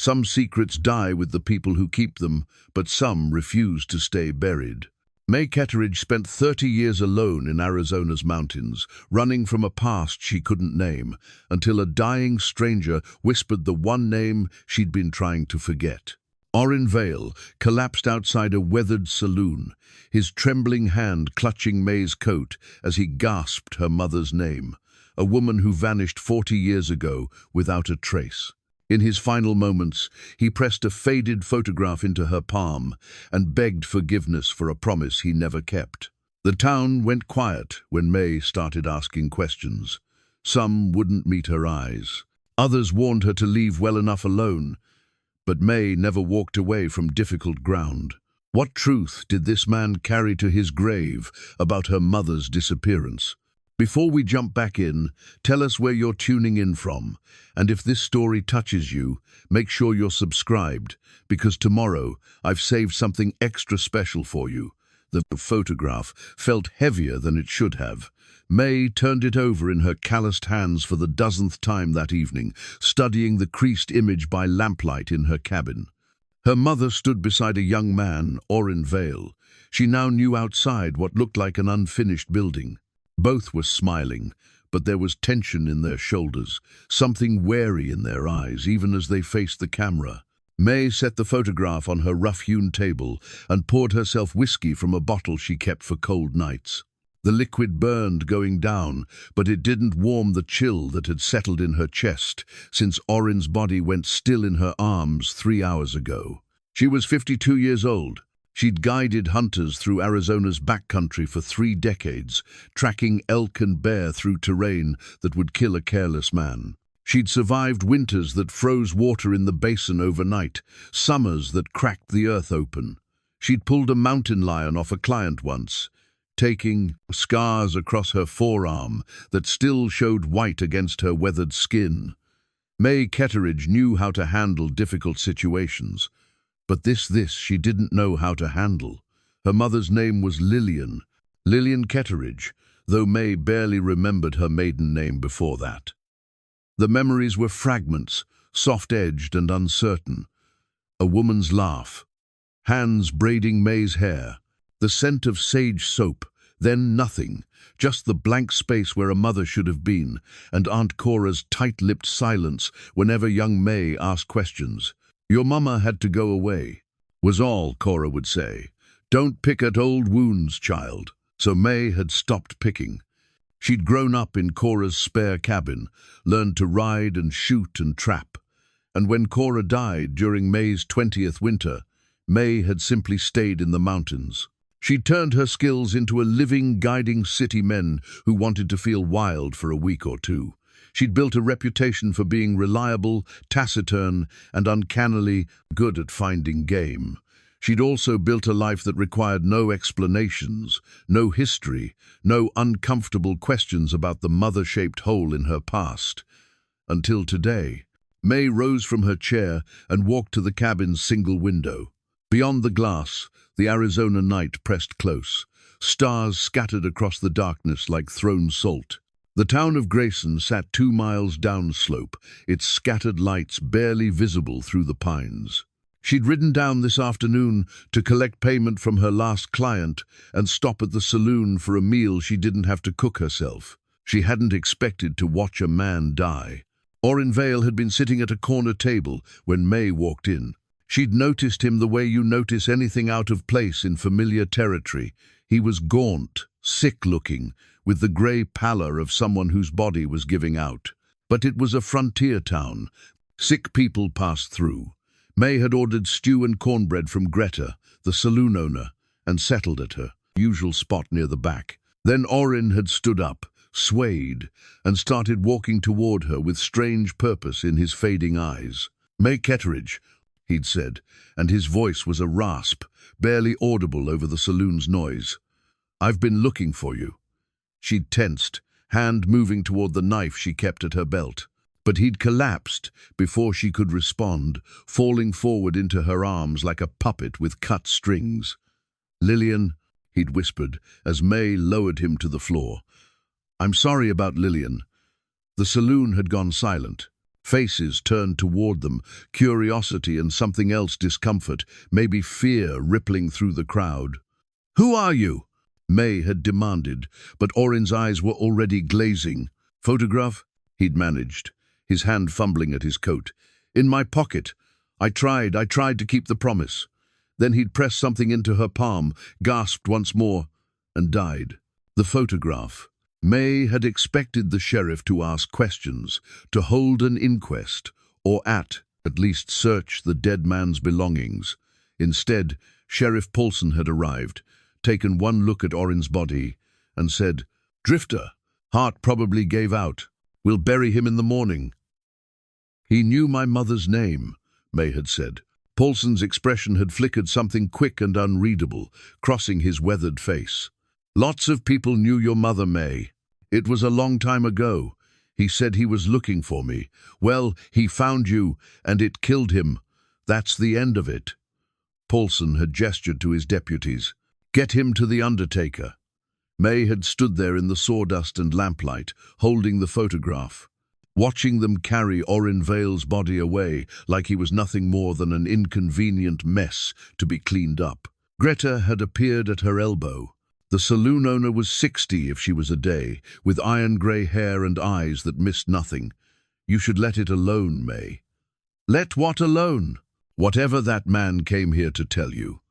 Some secrets die with the people who keep them, but some refuse to stay buried. Mae Ketteridge spent 30 years alone in Arizona's mountains, running from a past she couldn't name, until a dying stranger whispered the one name she'd been trying to forget. Orrin Vale collapsed outside a weathered saloon, his trembling hand clutching Mae's coat as he gasped her mother's name, a woman who vanished 40 years ago without a trace. In his final moments, he pressed a faded photograph into her palm and begged forgiveness for a promise he never kept. The town went quiet when Mae started asking questions. Some wouldn't meet her eyes. Others warned her to leave well enough alone. But Mae never walked away from difficult ground. What truth did this man carry to his grave about her mother's disappearance? Before we jump back in, tell us where you're tuning in from, and if this story touches you, make sure you're subscribed, because tomorrow I've saved something extra special for you. The photograph felt heavier than it should have. Mae turned it over in her calloused hands for the dozenth time that evening, studying the creased image by lamplight in her cabin. Her mother stood beside a young man, Orrin Vale. She now knew outside what looked like an unfinished building. Both were smiling, but there was tension in their shoulders, something wary in their eyes, even as they faced the camera. Mae set the photograph on her rough-hewn table and poured herself whiskey from a bottle she kept for cold nights. The liquid burned going down, but it didn't warm the chill that had settled in her chest since Orrin's body went still in her arms 3 hours ago. She was 52 years old. She'd guided hunters through Arizona's backcountry for 3 decades, tracking elk and bear through terrain that would kill a careless man. She'd survived winters that froze water in the basin overnight, summers that cracked the earth open. She'd pulled a mountain lion off a client once, taking scars across her forearm that still showed white against her weathered skin. Mae Ketteridge knew how to handle difficult situations. But this she didn't know how to handle. Her mother's name was Lillian Ketteridge, though Mae barely remembered her maiden name before that. The memories were fragments, soft-edged and uncertain. A woman's laugh, hands braiding Mae's hair, the scent of sage soap, then nothing, just the blank space where a mother should have been, and Aunt Cora's tight-lipped silence whenever young Mae asked questions. "Your mama had to go away," was all Cora would say. "Don't pick at old wounds, child." So Mae had stopped picking. She'd grown up in Cora's spare cabin, learned to ride and shoot and trap. And when Cora died during Mae's 20th winter, Mae had simply stayed in the mountains. She'd turned her skills into a living, guiding city men who wanted to feel wild for a week or two. She'd built a reputation for being reliable, taciturn, and uncannily good at finding game. She'd also built a life that required no explanations, no history, no uncomfortable questions about the mother-shaped hole in her past. Until today, Mae rose from her chair and walked to the cabin's single window. Beyond the glass, the Arizona night pressed close. Stars scattered across the darkness like thrown salt. The town of Grayson sat 2 miles downslope, its scattered lights barely visible through the pines. She'd ridden down this afternoon to collect payment from her last client and stop at the saloon for a meal she didn't have to cook herself. She hadn't expected to watch a man die. Orrin Vale had been sitting at a corner table when Mae walked in. She'd noticed him the way you notice anything out of place in familiar territory. He was gaunt, sick-looking, with the grey pallor of someone whose body was giving out. But it was a frontier town. Sick people passed through. Mae had ordered stew and cornbread from Greta, the saloon owner, and settled at her usual spot near the back. Then Orrin had stood up, swayed, and started walking toward her with strange purpose in his fading eyes. "Mae Ketteridge," he'd said, and his voice was a rasp, barely audible over the saloon's noise. "I've been looking for you." She'd tensed, hand moving toward the knife she kept at her belt. But he'd collapsed before she could respond, falling forward into her arms like a puppet with cut strings. "Lillian," he'd whispered, as Mae lowered him to the floor. "I'm sorry about Lillian." The saloon had gone silent. Faces turned toward them, curiosity and something else, discomfort, maybe fear, rippling through the crowd. "Who are you?" Mae had demanded, but Orrin's eyes were already glazing. "Photograph?" he'd managed, his hand fumbling at his coat. "In my pocket. I tried to keep the promise." Then he'd pressed something into her palm, gasped once more, and died. The photograph. Mae had expected the sheriff to ask questions, to hold an inquest, or at least search the dead man's belongings. Instead, Sheriff Paulson had arrived, taken one look at Orrin's body, and said, "Drifter. Heart probably gave out. We'll bury him in the morning." "He knew my mother's name," Mae had said. Paulson's expression had flickered something quick and unreadable, crossing his weathered face. "Lots of people knew your mother, Mae. It was a long time ago. He said he was looking for me. Well, he found you, and it killed him. That's the end of it." Paulson had gestured to his deputies. "Get him to the undertaker." Mae had stood there in the sawdust and lamplight, holding the photograph, watching them carry Orrin Vale's body away like he was nothing more than an inconvenient mess to be cleaned up. Greta had appeared at her elbow. The saloon owner was 60 if she was a day, with iron-grey hair and eyes that missed nothing. "You should let it alone, Mae." "Let what alone?" "Whatever that man came here to tell you."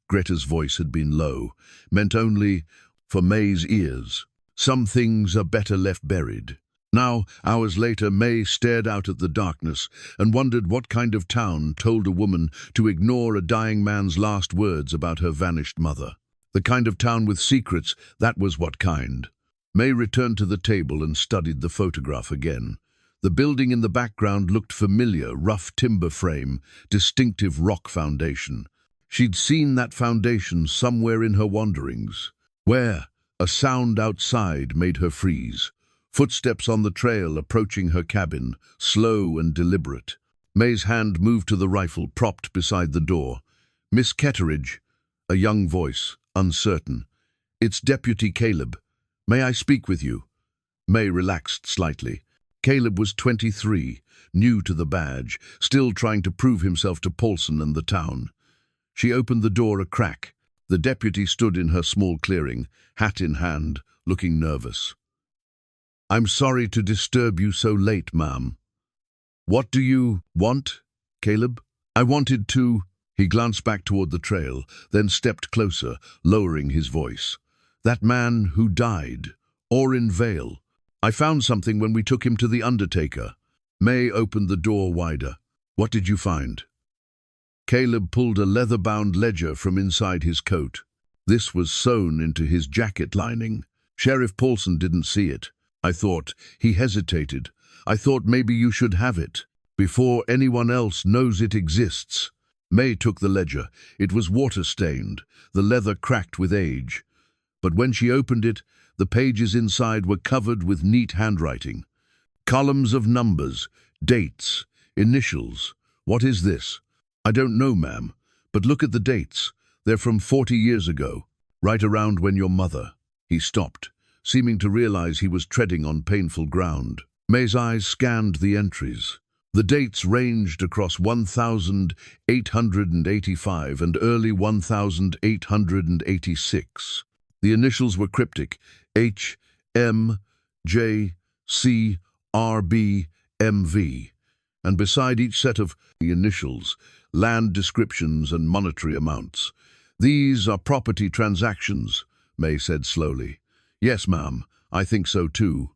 Greta's voice had been low, meant only for Mae's ears. "Some things are better left buried." Now, hours later, Mae stared out at the darkness and wondered what kind of town told a woman to ignore a dying man's last words about her vanished mother. The kind of town with secrets, that was what kind. Mae returned to the table and studied the photograph again. The building in the background looked familiar, rough timber frame, distinctive rock foundation. She'd seen that foundation somewhere in her wanderings. Where? A sound outside made her freeze. Footsteps on the trail approaching her cabin, slow and deliberate. Mae's hand moved to the rifle propped beside the door. "Miss Ketteridge," a young voice, uncertain. "It's Deputy Caleb. May I speak with you?" Mae relaxed slightly. Caleb was 23, new to the badge, still trying to prove himself to Paulson and the town. She opened the door a crack. The deputy stood in her small clearing, hat in hand, looking nervous. "I'm sorry to disturb you so late, ma'am." "What do you want, Caleb?" "I wanted to—" He glanced back toward the trail, then stepped closer, lowering his voice. "That man who died, Orrin Vale. I found something when we took him to the undertaker." Mae opened the door wider. "What did you find?" Caleb pulled a leather-bound ledger from inside his coat. This was sewn into his jacket lining. "Sheriff Paulson didn't see it. I thought," he hesitated, "I thought maybe you should have it, before anyone else knows it exists." Mae took the ledger. It was water-stained, the leather cracked with age. But when she opened it, the pages inside were covered with neat handwriting. Columns of numbers, dates, initials. "What is this?" "I don't know, ma'am, but look at the dates. They're from 40 years ago, right around when your mother—" He stopped, seeming to realize he was treading on painful ground. Mae's eyes scanned the entries. The dates ranged across 1885 and early 1886. The initials were cryptic: H, M, J, C, R, B, M, V. And beside each set of the initials, land descriptions and monetary amounts. "These are property transactions," Mae said slowly. "Yes, ma'am, I think so too."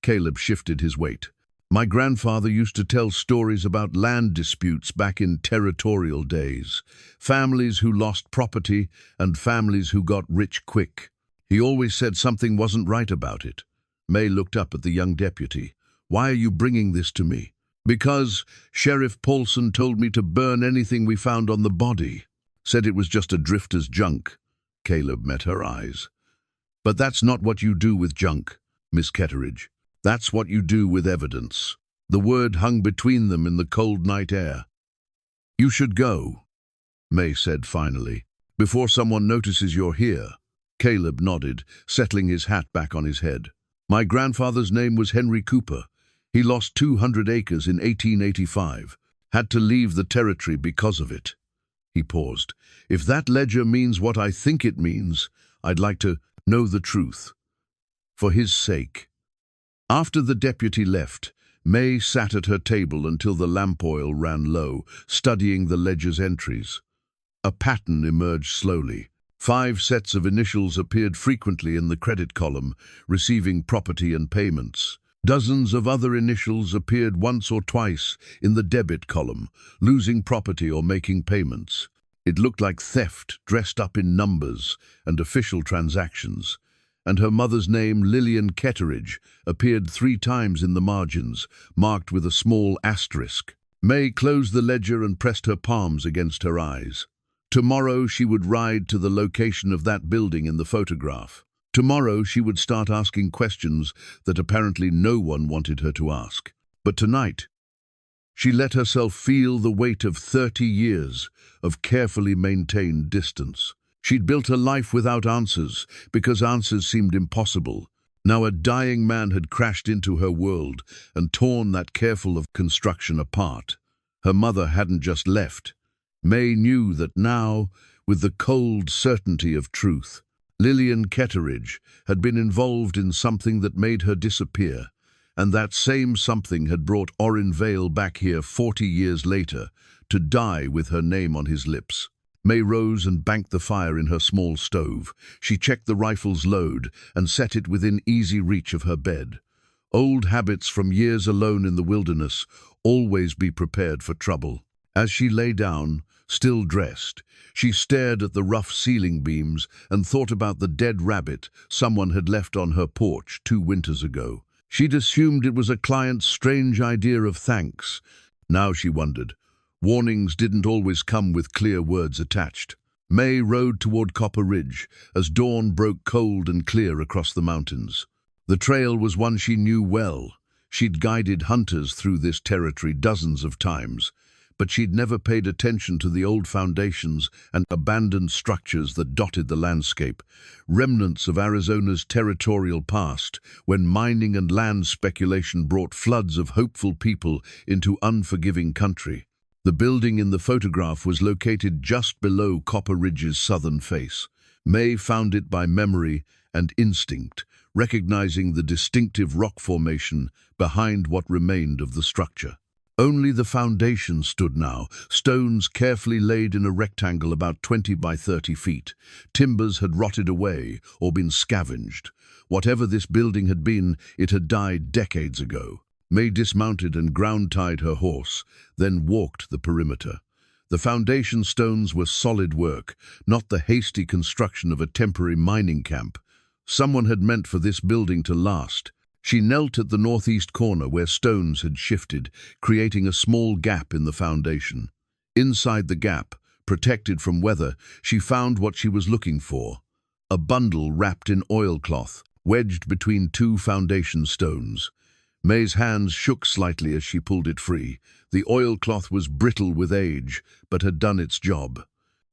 Caleb shifted his weight. "My grandfather used to tell stories about land disputes back in territorial days. Families who lost property and families who got rich quick. He always said something wasn't right about it." Mae looked up at the young deputy. "Why are you bringing this to me?" "Because Sheriff Paulson told me to burn anything we found on the body. Said it was just a drifter's junk." Caleb met her eyes. "But that's not what you do with junk, Miss Ketteridge. That's what you do with evidence." The word hung between them in the cold night air. "You should go," Mae said finally, "before someone notices you're here." Caleb nodded, settling his hat back on his head. "My grandfather's name was Henry Cooper. He lost 200 acres in 1885, had to leave the territory because of it. He paused. If that ledger means what I think it means, I'd like to know the truth. For his sake. After the deputy left, Mae sat at her table until the lamp oil ran low, studying the ledger's entries. A pattern emerged slowly. 5 sets of initials appeared frequently in the credit column, receiving property and payments. Dozens of other initials appeared once or twice in the debit column, losing property or making payments. It looked like theft dressed up in numbers and official transactions. And her mother's name, Lillian Ketteridge, appeared 3 times in the margins, marked with a small asterisk. Mae closed the ledger and pressed her palms against her eyes. Tomorrow she would ride to the location of that building in the photograph. Tomorrow she would start asking questions that apparently no one wanted her to ask. But tonight, she let herself feel the weight of 30 years of carefully maintained distance. She'd built a life without answers, because answers seemed impossible. Now a dying man had crashed into her world and torn that careful of construction apart. Her mother hadn't just left. Mae knew that now, with the cold certainty of truth, Lillian Ketteridge had been involved in something that made her disappear, and that same something had brought Orrin Vale back here 40 years later, to die with her name on his lips. Mae rose and banked the fire in her small stove. She checked the rifle's load and set it within easy reach of her bed. Old habits from years alone in the wilderness, always be prepared for trouble. As she lay down, still dressed, she stared at the rough ceiling beams and thought about the dead rabbit someone had left on her porch 2 winters ago. She'd assumed it was a client's strange idea of thanks. Now she wondered. Warnings didn't always come with clear words attached. Mae rode toward Copper Ridge as dawn broke cold and clear across the mountains. The trail was one she knew well. She'd guided hunters through this territory dozens of times, but she'd never paid attention to the old foundations and abandoned structures that dotted the landscape, remnants of Arizona's territorial past, when mining and land speculation brought floods of hopeful people into unforgiving country. The building in the photograph was located just below Copper Ridge's southern face. Mae found it by memory and instinct, recognizing the distinctive rock formation behind what remained of the structure. Only the foundation stood now, stones carefully laid in a rectangle about 20 by 30 feet. Timbers had rotted away or been scavenged. Whatever this building had been, it had died decades ago. Mae dismounted and ground-tied her horse, then walked the perimeter. The foundation stones were solid work, not the hasty construction of a temporary mining camp. Someone had meant for this building to last. She knelt at the northeast corner where stones had shifted, creating a small gap in the foundation. Inside the gap, protected from weather, she found what she was looking for. A bundle wrapped in oilcloth, wedged between 2 foundation stones. Mae's hands shook slightly as she pulled it free. The oilcloth was brittle with age, but had done its job.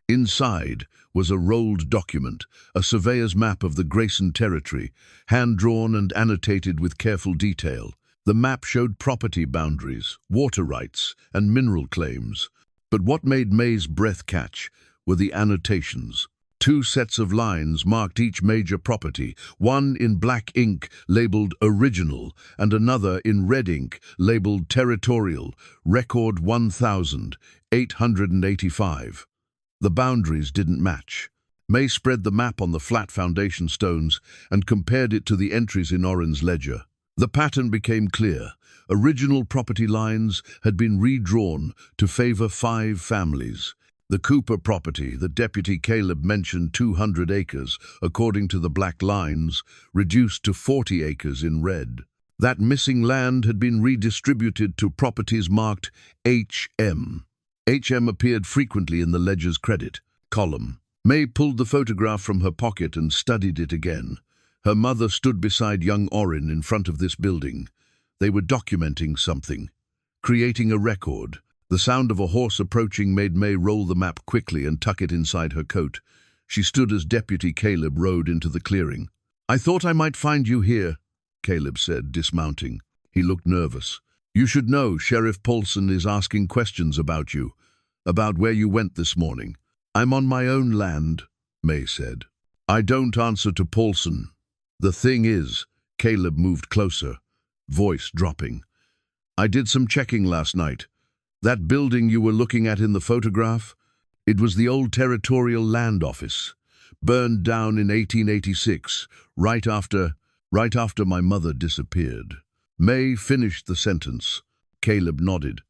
Inside was a rolled document, a surveyor's map of the Grayson territory, hand-drawn and annotated with careful detail. The map showed property boundaries, water rights, and mineral claims. But what made Mae's breath catch were the annotations. 2 sets of lines marked each major property, one in black ink labeled Original and another in red ink labeled Territorial, Record 1885. The boundaries didn't match. Mae spread the map on the flat foundation stones and compared it to the entries in Orrin's ledger. The pattern became clear. Original property lines had been redrawn to favor 5 families. The Cooper property, the Deputy Caleb mentioned 200 acres, according to the black lines, reduced to 40 acres in red. That missing land had been redistributed to properties marked HM. HM appeared frequently in the ledger's credit column. Mae pulled the photograph from her pocket and studied it again. Her mother stood beside young Orrin in front of this building. They were documenting something, creating a record. The sound of a horse approaching made Mae roll the map quickly and tuck it inside her coat. She stood as Deputy Caleb rode into the clearing. "I thought I might find you here," Caleb said, dismounting. He looked nervous. "You should know Sheriff Paulson is asking questions about you, about where you went this morning." "I'm on my own land," Mae said. "I don't answer to Paulson." "The thing is," Caleb moved closer, voice dropping, "I did some checking last night. That building you were looking at in the photograph, it was the old Territorial Land Office, burned down in 1886, right after my mother disappeared." Mae finished the sentence. Caleb nodded.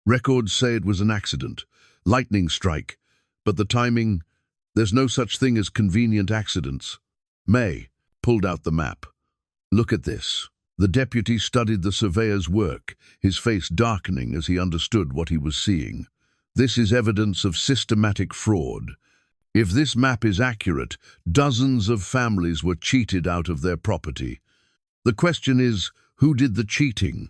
"Records say it was an accident, lightning strike, but the timing, there's no such thing as convenient accidents." Mae pulled out the map. "Look at this." The deputy studied the surveyor's work, his face darkening as he understood what he was seeing. "This is evidence of systematic fraud. If this map is accurate, dozens of families were cheated out of their property. The question is, who did the cheating?"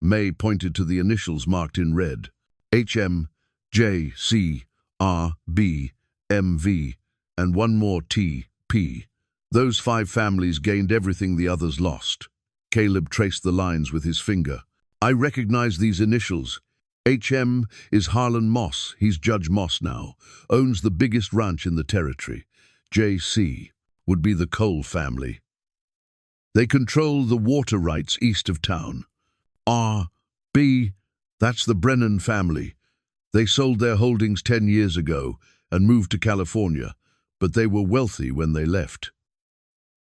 Mae pointed to the initials marked in red. HM, JC, RB, MV, and one more TP. Those 5 families gained everything the others lost. Caleb traced the lines with his finger. "I recognize these initials. HM is Harlan Moss. He's Judge Moss now. Owns the biggest ranch in the territory. JC would be the Cole family. They control the water rights east of town. RB, that's the Brennan family. They sold their holdings 10 years ago and moved to California, but they were wealthy when they left."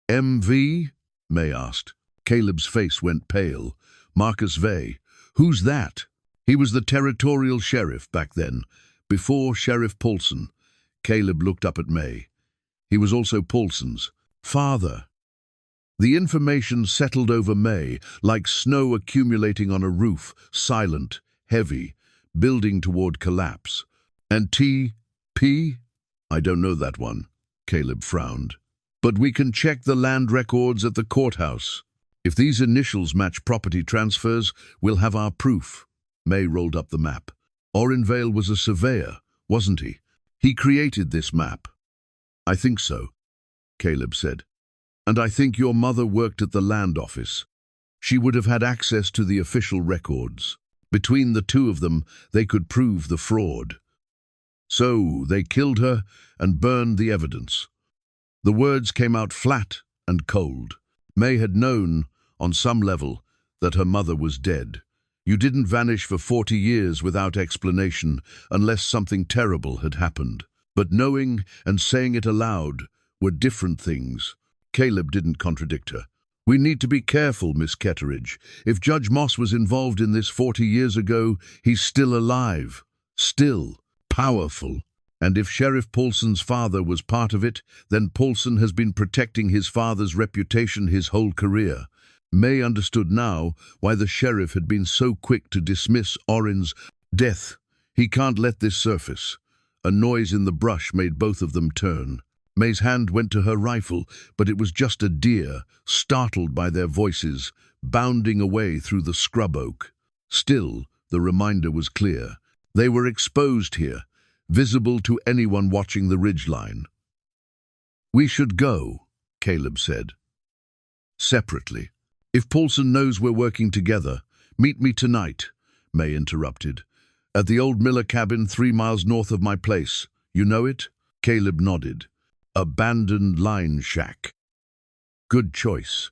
"MV?" Mae asked. Caleb's face went pale. "Marcus Vey. Who's that?" "He was the territorial sheriff back then, before Sheriff Paulson." Caleb looked up at Mae. "He was also Paulson's father." The information settled over Mae like snow accumulating on a roof, silent, heavy, building toward collapse. "And TP? I don't know that one," Caleb frowned. "But we can check the land records at the courthouse. If these initials match property transfers, we'll have our proof." Mae rolled up the map. "Orrin Vale was a surveyor, wasn't he? He created this map." "I think so," Caleb said. "And I think your mother worked at the land office. She would have had access to the official records. Between the two of them, they could prove the fraud. So they killed her and burned the evidence." The words came out flat and cold. Mae had known, on some level, that her mother was dead. You didn't vanish for 40 years without explanation unless something terrible had happened. But knowing and saying it aloud were different things. Caleb didn't contradict her. "We need to be careful, Miss Ketteridge. If Judge Moss was involved in this 40 years ago, he's still alive, still powerful. And if Sheriff Paulson's father was part of it, then Paulson has been protecting his father's reputation his whole career." Mae understood now why the sheriff had been so quick to dismiss Orrin's death. He can't let this surface. A noise in the brush made both of them turn. Mae's hand went to her rifle, but it was just a deer, startled by their voices, bounding away through the scrub oak. Still, the reminder was clear. They were exposed here, visible to anyone watching the ridgeline. "We should go," Caleb said. "Separately. If Paulson knows we're working together, meet me tonight," Mae interrupted. "At the old Miller cabin 3 miles north of my place. You know it?" Caleb nodded. "Abandoned line shack." "Good choice."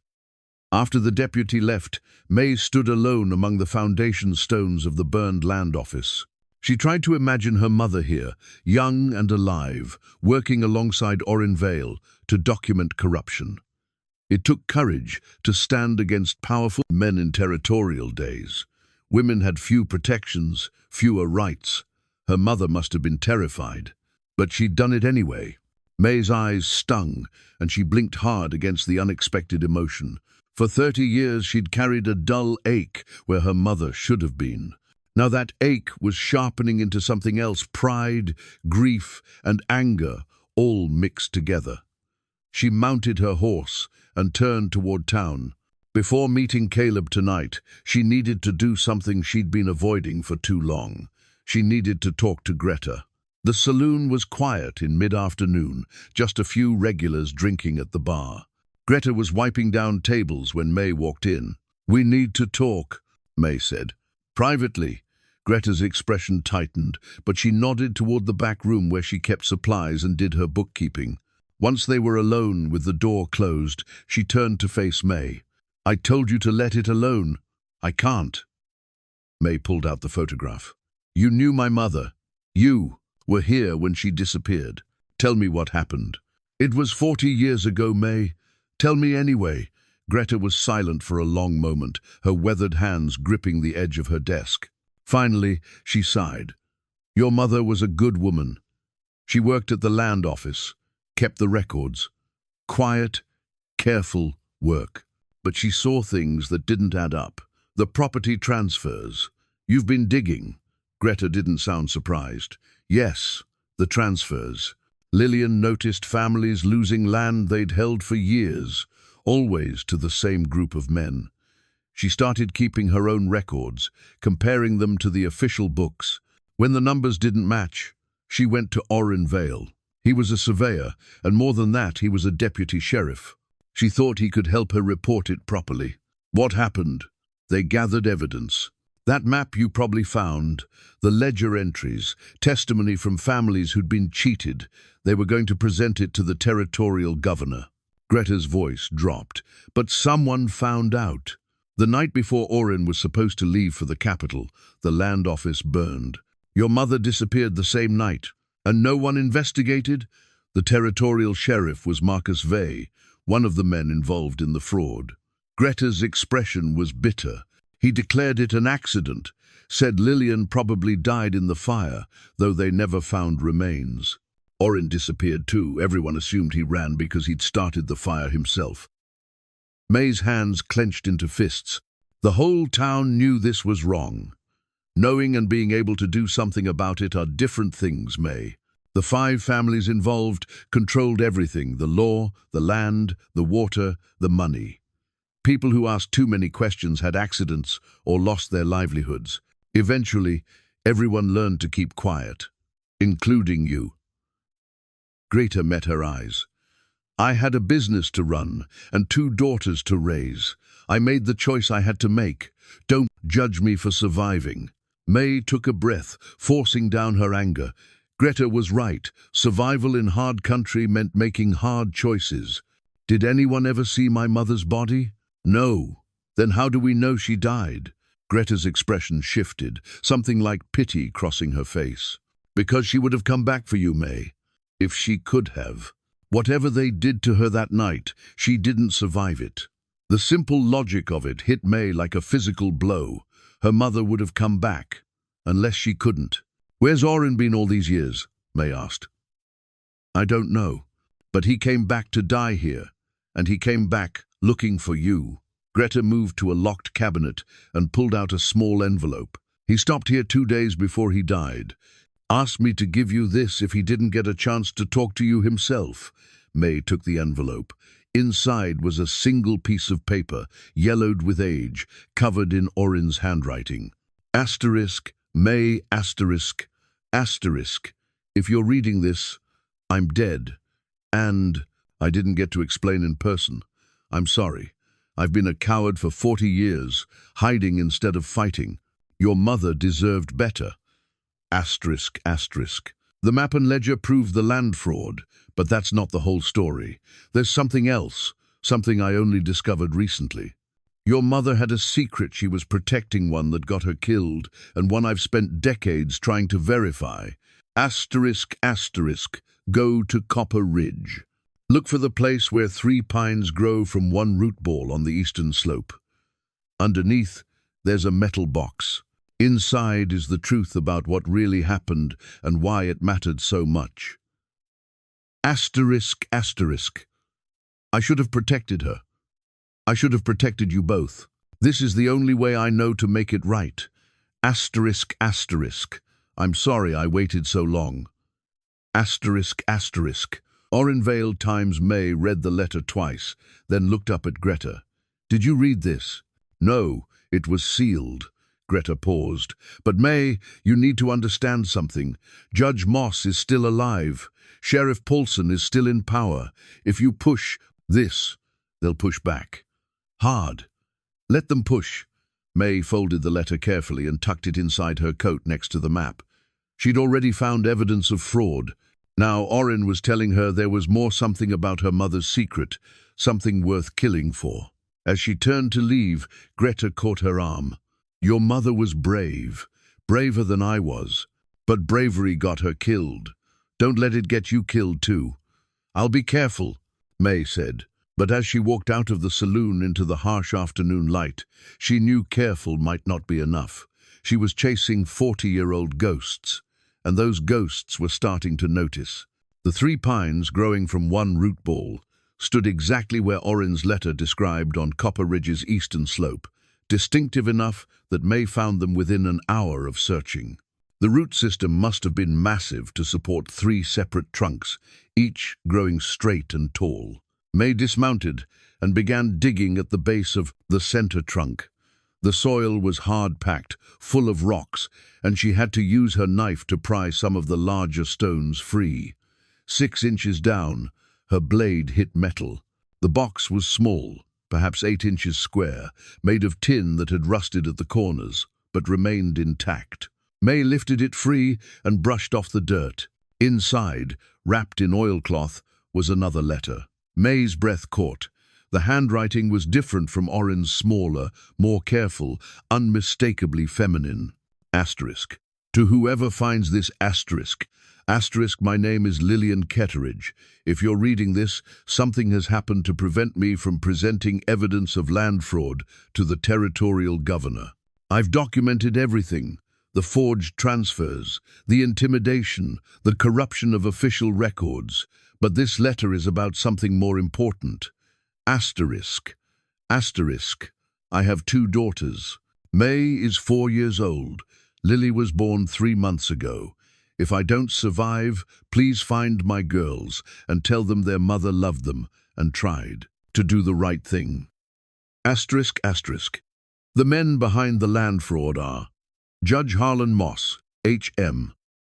After the deputy left, Mae stood alone among the foundation stones of the burned land office. She tried to imagine her mother here, young and alive, working alongside Orrin Vale to document corruption. It took courage to stand against powerful men in territorial days. Women had few protections, fewer rights. Her mother must have been terrified, but she'd done it anyway. Mae's eyes stung, and she blinked hard against the unexpected emotion. For 30 years she'd carried a dull ache where her mother should have been. Now that ache was sharpening into something else, pride, grief, and anger, all mixed together. She mounted her horse and turned toward town. Before meeting Caleb tonight, she needed to do something she'd been avoiding for too long. She needed to talk to Greta. The saloon was quiet in mid-afternoon, just a few regulars drinking at the bar. Greta was wiping down tables when Mae walked in. We need to talk, Mae said. Privately. Greta's expression tightened, but she nodded toward the back room where she kept supplies and did her bookkeeping. Once they were alone with the door closed, she turned to face Mae. I told you to let it alone. I can't. Mae pulled out the photograph. You knew my mother. You were here when she disappeared. Tell me what happened. It was 40 years ago, Mae. Tell me anyway. Greta was silent for a long moment, her weathered hands gripping the edge of her desk. Finally, she sighed. Your mother was a good woman. She worked at the land office, kept the records. Quiet, careful work. But she saw things that didn't add up. The property transfers. You've been digging. Greta didn't sound surprised. Yes, the transfers. Lillian noticed families losing land they'd held for years, always to the same group of men. She started keeping her own records, comparing them to the official books. When the numbers didn't match, she went to Orrin Vale. He was a surveyor, and more than that, he was a deputy sheriff. She thought he could help her report it properly. What happened? They gathered evidence. That map you probably found, the ledger entries, testimony from families who'd been cheated. They were going to present it to the territorial governor. Greta's voice dropped. But someone found out. The night before Orrin was supposed to leave for the capital, the land office burned. Your mother disappeared the same night, and no one investigated? The territorial sheriff was Marcus Vey, one of the men involved in the fraud. Greta's expression was bitter. He declared it an accident, said Lillian probably died in the fire, though they never found remains. Orrin disappeared too. Everyone assumed he ran because he'd started the fire himself. Mae's hands clenched into fists. The whole town knew this was wrong. Knowing and being able to do something about it are different things, Mae. The 5 families involved controlled everything: the law, the land, the water, the money. People who asked too many questions had accidents or lost their livelihoods. Eventually, everyone learned to keep quiet, including you. Greta met her eyes. I had a business to run and 2 daughters to raise. I made the choice I had to make. Don't judge me for surviving. Mae took a breath, forcing down her anger. Greta was right. Survival in hard country meant making hard choices. Did anyone ever see my mother's body? No. Then how do we know she died? Greta's expression shifted, something like pity crossing her face. Because she would have come back for you, Mae. If she could have. Whatever they did to her that night, she didn't survive it. The simple logic of it hit Mae like a physical blow. Her mother would have come back, unless she couldn't. Where's Orrin been all these years? Mae asked. I don't know, but he came back to die here, and he came back looking for you. Greta moved to a locked cabinet and pulled out a small envelope. He stopped here 2 days before he died. Asked me to give you this if he didn't get a chance to talk to you himself. Mae took the envelope. Inside was a single piece of paper, yellowed with age, covered in Orrin's handwriting. Asterisk, Mae, asterisk, asterisk. If you're reading this, I'm dead. And I didn't get to explain in person. I'm sorry. I've been a coward for 40 years, hiding instead of fighting. Your mother deserved better. Asterisk, asterisk. The map and ledger proved the land fraud, but that's not the whole story. There's something else, something I only discovered recently. Your mother had a secret she was protecting, one that got her killed, and one I've spent decades trying to verify. Asterisk, asterisk. Go to Copper Ridge. Look for the place where 3 pines grow from one root ball on the eastern slope. Underneath, there's a metal box. Inside is the truth about what really happened and why it mattered so much. Asterisk, asterisk. I should have protected her. I should have protected you both. This is the only way I know to make it right. Asterisk, asterisk. I'm sorry I waited so long. Asterisk, asterisk. Orrin Vale times Mae read the letter twice, then looked up at Greta. Did you read this? No, it was sealed. Greta paused. But Mae, you need to understand something. Judge Moss is still alive. Sheriff Paulson is still in power. If you push this, they'll push back. Hard. Let them push. Mae folded the letter carefully and tucked it inside her coat next to the map. She'd already found evidence of fraud. Now Orrin was telling her there was something about her mother's secret, something worth killing for. As she turned to leave, Greta caught her arm. Your mother was brave, braver than I was, but bravery got her killed. Don't let it get you killed too. I'll be careful, Mae said. But as she walked out of the saloon into the harsh afternoon light, she knew careful might not be enough. She was chasing 40-year-old ghosts, and those ghosts were starting to notice. The 3 pines growing from one root ball stood exactly where Orrin's letter described on Copper Ridge's eastern slope, distinctive enough that Mae found them within an hour of searching. The root system must have been massive to support 3 separate trunks, each growing straight and tall. Mae dismounted and began digging at the base of the center trunk. The soil was hard-packed, full of rocks, and she had to use her knife to pry some of the larger stones free. 6 inches down, her blade hit metal. The box was small, perhaps 8 inches square, made of tin that had rusted at the corners, but remained intact. Mae lifted it free and brushed off the dirt. Inside, wrapped in oilcloth, was another letter. Mae's breath caught. The handwriting was different from Orrin's smaller, more careful, unmistakably feminine. Asterisk. To whoever finds this asterisk, my name is Lillian Ketteridge. If you're reading this, something has happened to prevent me from presenting evidence of land fraud to the territorial governor. I've documented everything. The forged transfers, the intimidation, the corruption of official records. But this letter is about something more important. Asterisk. Asterisk. I have 2 daughters. Mae is 4 years old. Lily was born 3 months ago. If I don't survive, please find my girls and tell them their mother loved them and tried to do the right thing. Asterisk, asterisk. The men behind the land fraud are Judge Harlan Moss, H.M.,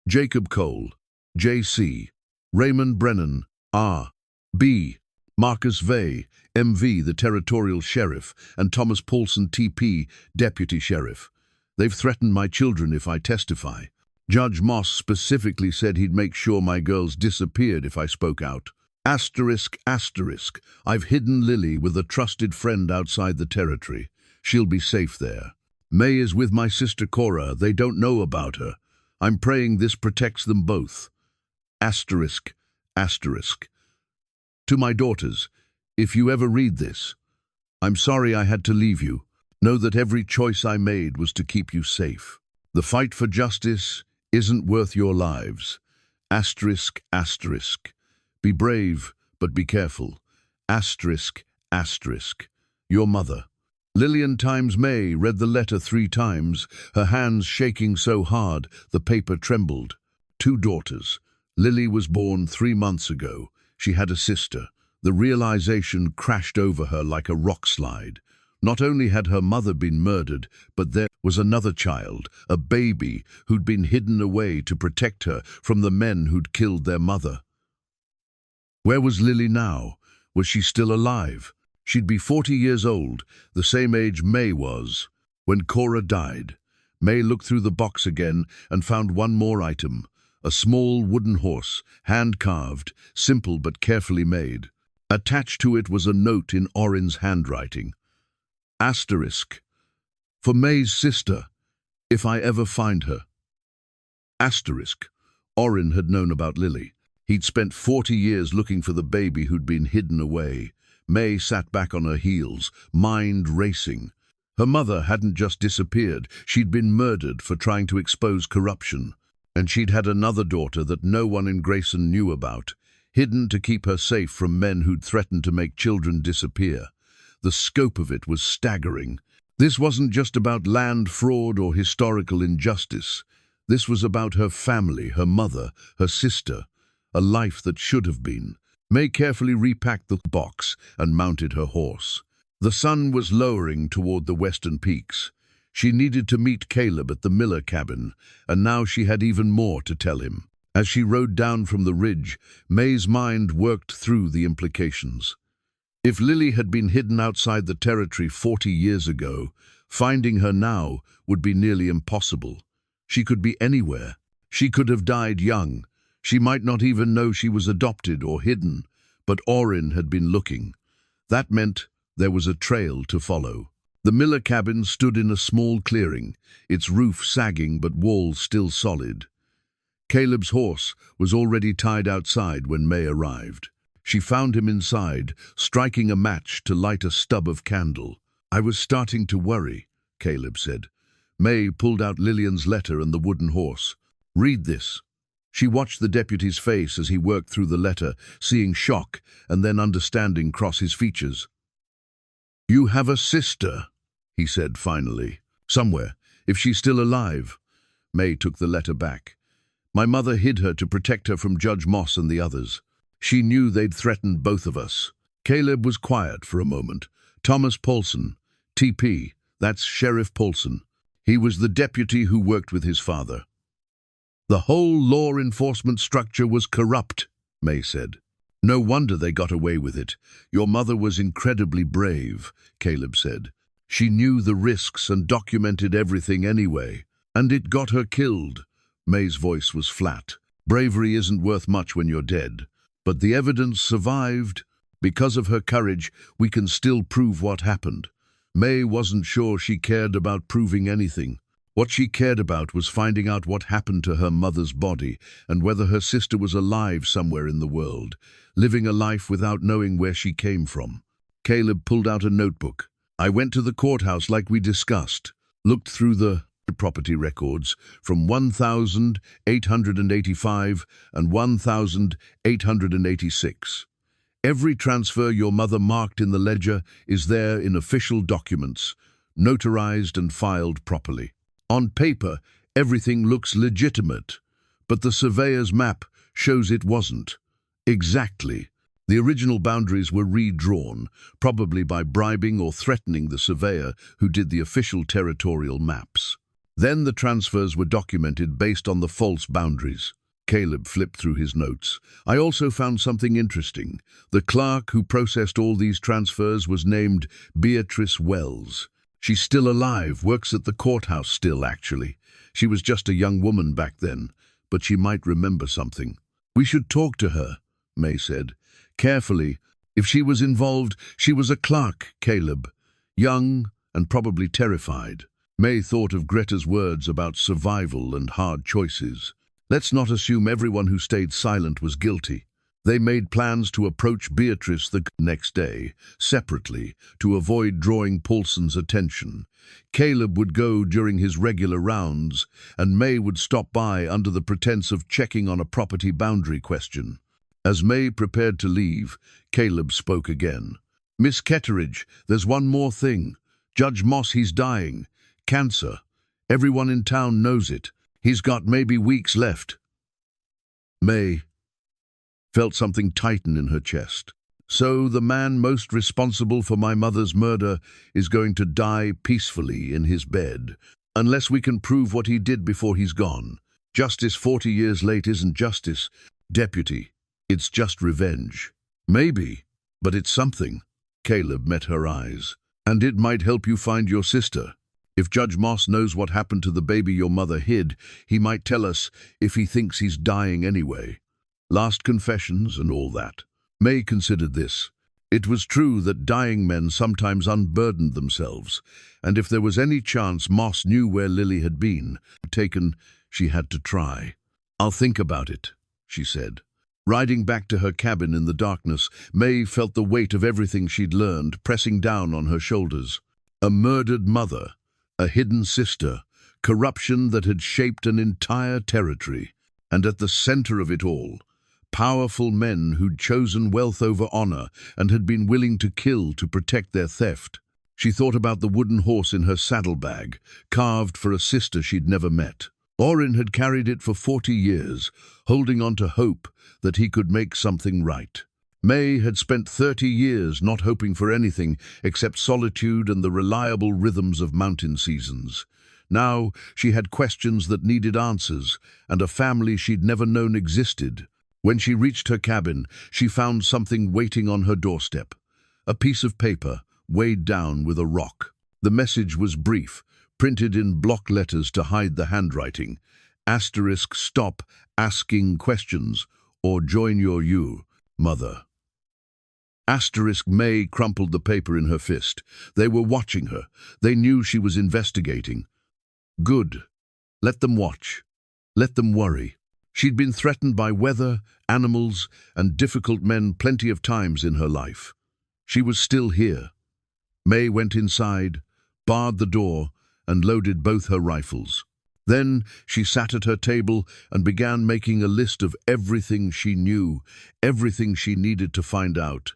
Jacob Cole, J.C., Raymond Brennan, R.B., Marcus Vey, M.V., the territorial sheriff, and Thomas Paulson, T.P., deputy sheriff. They've threatened my children if I testify. Judge Moss specifically said he'd make sure my girls disappeared if I spoke out. Asterisk, asterisk. I've hidden Lily with a trusted friend outside the territory. She'll be safe there. Mae is with my sister Cora. They don't know about her. I'm praying this protects them both. Asterisk, asterisk. To my daughters, if you ever read this, I'm sorry I had to leave you. Know that every choice I made was to keep you safe. The fight for justice isn't worth your lives. Asterisk, asterisk. Be brave, but be careful. Asterisk, asterisk. Your mother. Lillian Times Mae read the letter 3 times, her hands shaking so hard the paper trembled. 2 daughters. Lily was born 3 months ago. She had a sister. The realization crashed over her like a rock slide. Not only had her mother been murdered, but there was another child, a baby, who'd been hidden away to protect her from the men who'd killed their mother. Where was Lily now? Was she still alive? She'd be 40 years old, the same age Mae was. When Cora died, Mae looked through the box again and found one more item. A small wooden horse, hand-carved, simple but carefully made. Attached to it was a note in Orrin's handwriting. Asterisk. For Mae's sister, if I ever find her. Asterisk. Orrin had known about Lily. He'd spent 40 years looking for the baby who'd been hidden away. Mae sat back on her heels, mind racing. Her mother hadn't just disappeared, she'd been murdered for trying to expose corruption. And she'd had another daughter that no one in Grayson knew about, hidden to keep her safe from men who'd threatened to make children disappear. The scope of it was staggering. This wasn't just about land fraud or historical injustice. This was about her family, her mother, her sister, a life that should have been. Mae carefully repacked the box and mounted her horse. The sun was lowering toward the western peaks. She needed to meet Caleb at the Miller cabin, and now she had even more to tell him. As she rode down from the ridge, Mae's mind worked through the implications. If Lily had been hidden outside the territory 40 years ago, finding her now would be nearly impossible. She could be anywhere. She could have died young. She might not even know she was adopted or hidden, but Orrin had been looking. That meant there was a trail to follow. The Miller cabin stood in a small clearing, its roof sagging but walls still solid. Caleb's horse was already tied outside when Mae arrived. She found him inside, striking a match to light a stub of candle. "I was starting to worry," Caleb said. Mae pulled out Lillian's letter and the wooden horse. "Read this." She watched the deputy's face as he worked through the letter, seeing shock and then understanding cross his features. "You have a sister," he said finally. "Somewhere, if she's still alive." Mae took the letter back. "My mother hid her to protect her from Judge Moss and the others. She knew they'd threatened both of us." Caleb was quiet for a moment. "Thomas Paulson, TP, that's Sheriff Paulson. He was the deputy who worked with his father." "The whole law enforcement structure was corrupt," Mae said. "No wonder they got away with it. Your mother was incredibly brave," Caleb said. "She knew the risks and documented everything anyway. And it got her killed." Mae's voice was flat. "Bravery isn't worth much when you're dead. But the evidence survived. Because of her courage, we can still prove what happened." Mae wasn't sure she cared about proving anything. What she cared about was finding out what happened to her mother's body and whether her sister was alive somewhere in the world, living a life without knowing where she came from. Caleb pulled out a notebook. "I went to the courthouse like we discussed, looked through the property records from 1,885 and 1,886. Every transfer your mother marked in the ledger is there in official documents, notarized and filed properly. On paper, everything looks legitimate, but the surveyor's map shows it wasn't. Exactly. The original boundaries were redrawn, probably by bribing or threatening the surveyor who did the official territorial maps. Then the transfers were documented based on the false boundaries." Caleb flipped through his notes. "I also found something interesting. The clerk who processed all these transfers was named Beatrice Wells. She's still alive, works at the courthouse still, actually. She was just a young woman back then, but she might remember something." "We should talk to her," Mae said. "Carefully. If she was involved, she was a clerk, Caleb. Young and probably terrified." Mae thought of Greta's words about survival and hard choices. Let's not assume everyone who stayed silent was guilty. They made plans to approach Beatrice the next day, separately, to avoid drawing Paulson's attention. Caleb would go during his regular rounds, and Mae would stop by under the pretense of checking on a property boundary question. As Mae prepared to leave, Caleb spoke again. "Miss Ketteridge, there's one more thing. Judge Moss, he's dying. Cancer. Everyone in town knows it. He's got maybe weeks left." Mae felt something tighten in her chest. "So the man most responsible for my mother's murder is going to die peacefully in his bed, unless we can prove what he did before he's gone. Justice 40 years late isn't justice, deputy. It's just revenge." "Maybe, but it's something." Caleb met her eyes. "And it might help you find your sister. If Judge Moss knows what happened to the baby your mother hid, he might tell us if he thinks he's dying anyway. Last confessions and all that." Mae considered this. It was true that dying men sometimes unburdened themselves, and if there was any chance Moss knew where Lily had been taken, she had to try. "I'll think about it," she said. Riding back to her cabin in the darkness, Mae felt the weight of everything she'd learned pressing down on her shoulders. A murdered mother, a hidden sister, corruption that had shaped an entire territory, and at the center of it all, powerful men who'd chosen wealth over honor and had been willing to kill to protect their theft. She thought about the wooden horse in her saddlebag, carved for a sister she'd never met. Orrin had carried it for 40 years, holding on to hope that he could make something right. Mae had spent 30 years not hoping for anything except solitude and the reliable rhythms of mountain seasons. Now she had questions that needed answers, and a family she'd never known existed. When she reached her cabin, she found something waiting on her doorstep. a piece of paper weighed down with a rock. The message was brief, printed in block letters to hide the handwriting. Asterisk, stop asking questions, or join you, mother. Asterisk. Mae crumpled the paper in her fist. They were watching her. They knew she was investigating. Good. Let them watch. Let them worry. She'd been threatened by weather, animals, and difficult men plenty of times in her life. She was still here. Mae went inside, barred the door, and loaded both her rifles. Then she sat at her table and began making a list of everything she knew, everything she needed to find out,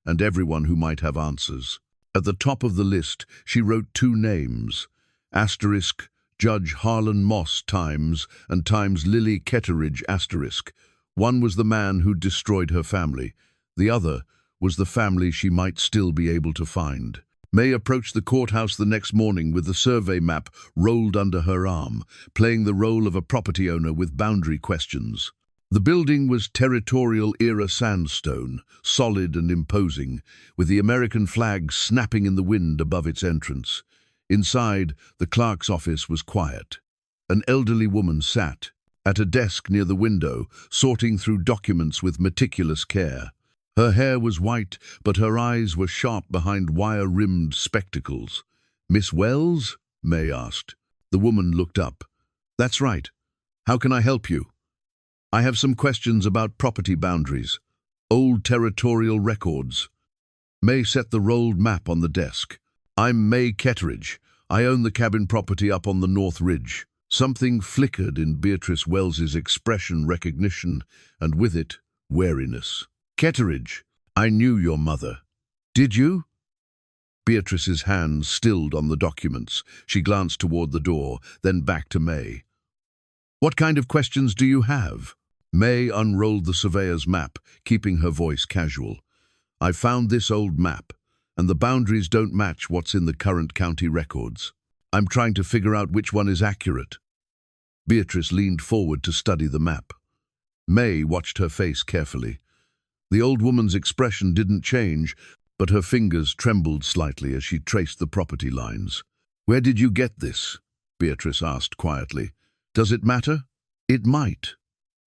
and everyone who might have answers. At the top of the list, she wrote 2 names, asterisk, Judge Harlan Moss times and times Lily Ketteridge asterisk. One was the man who'd destroyed her family. The other was the family she might still be able to find. Mae approached the courthouse the next morning with the survey map rolled under her arm, playing the role of a property owner with boundary questions. The building was territorial-era sandstone, solid and imposing, with the American flag snapping in the wind above its entrance. Inside, the clerk's office was quiet. An elderly woman sat at a desk near the window, sorting through documents with meticulous care. Her hair was white, but her eyes were sharp behind wire-rimmed spectacles. "Miss Wells?" Mae asked. The woman looked up. "That's right. How can I help you?" "I have some questions about property boundaries, old territorial records." Mae set the rolled map on the desk. "I'm Mae Ketteridge. I own the cabin property up on the North Ridge." Something flickered in Beatrice Wells's expression, recognition, and with it, wariness. "Ketteridge, I knew your mother." "Did you?" Beatrice's hands stilled on the documents. She glanced toward the door, then back to Mae. "What kind of questions do you have?" Mae unrolled the surveyor's map, keeping her voice casual. "I found this old map, and the boundaries don't match what's in the current county records. I'm trying to figure out which one is accurate." Beatrice leaned forward to study the map. Mae watched her face carefully. The old woman's expression didn't change, but her fingers trembled slightly as she traced the property lines. "Where did you get this?" Beatrice asked quietly. "Does it matter?" "It might."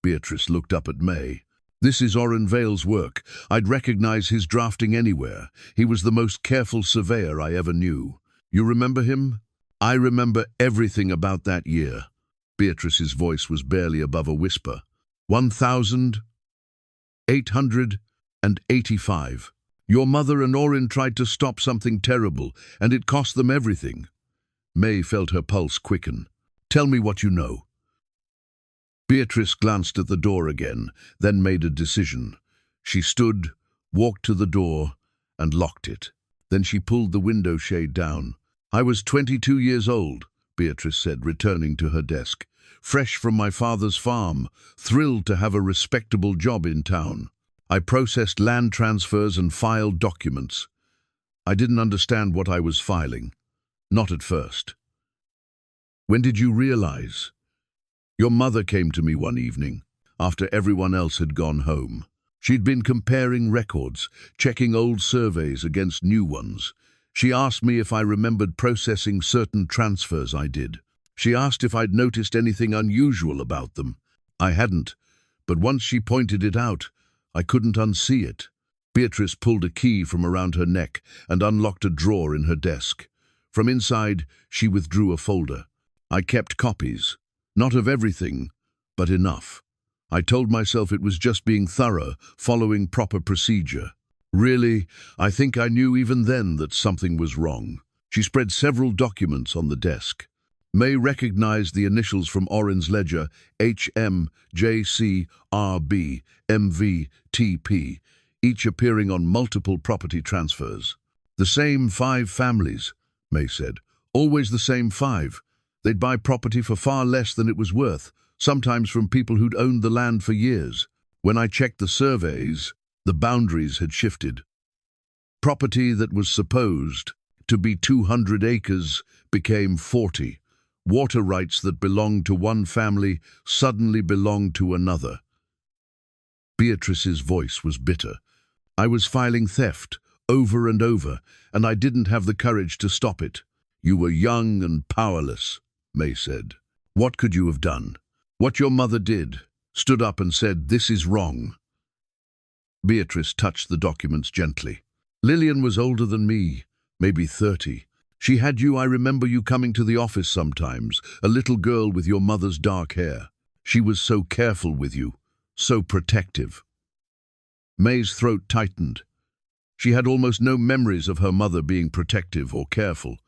Beatrice looked up at Mae. "This is Orrin Vale's work. I'd recognize his drafting anywhere. He was the most careful surveyor I ever knew. You remember him?" "I remember everything about that year." Beatrice's voice was barely above a whisper. 1,885. Your mother and Orrin tried to stop something terrible, and it cost them everything." Mae felt her pulse quicken. "Tell me what you know." Beatrice glanced at the door again, then made a decision. She stood, walked to the door, and locked it. Then she pulled the window shade down. "I was 22 years old," Beatrice said, returning to her desk. "Fresh from my father's farm, thrilled to have a respectable job in town. I processed land transfers and filed documents. I didn't understand what I was filing. Not at first." "When did you realize?" "Your mother came to me one evening, after everyone else had gone home. She'd been comparing records, checking old surveys against new ones. She asked me if I remembered processing certain transfers I did. She asked if I'd noticed anything unusual about them. I hadn't, but once she pointed it out, I couldn't unsee it." Beatrice pulled a key from around her neck and unlocked a drawer in her desk. From inside, she withdrew a folder. "I kept copies. Not of everything, but enough. I told myself it was just being thorough, following proper procedure. Really, I think I knew even then that something was wrong." She spread several documents on the desk. Mae recognized the initials from Orrin's ledger, HM, JC, RB, MV, TP, each appearing on multiple property transfers. "The same 5 families," Mae said. "Always the same 5. They'd buy property for far less than it was worth, sometimes from people who'd owned the land for years. When I checked the surveys, the boundaries had shifted. Property that was supposed to be 200 acres became 40. Water rights that belonged to one family suddenly belonged to another." Beatrice's voice was bitter. "I was filing theft, over and over, and I didn't have the courage to stop it. You were young and powerless, Mae said. What could you have done? What your mother did, stood up and said, "This is wrong." Beatrice touched the documents gently. Lillian was older than me, maybe 30. She had you, I remember you coming to the office sometimes, a little girl with your mother's dark hair. She was so careful with you, so protective. Mae's throat tightened. She had almost no memories of her mother being protective or careful,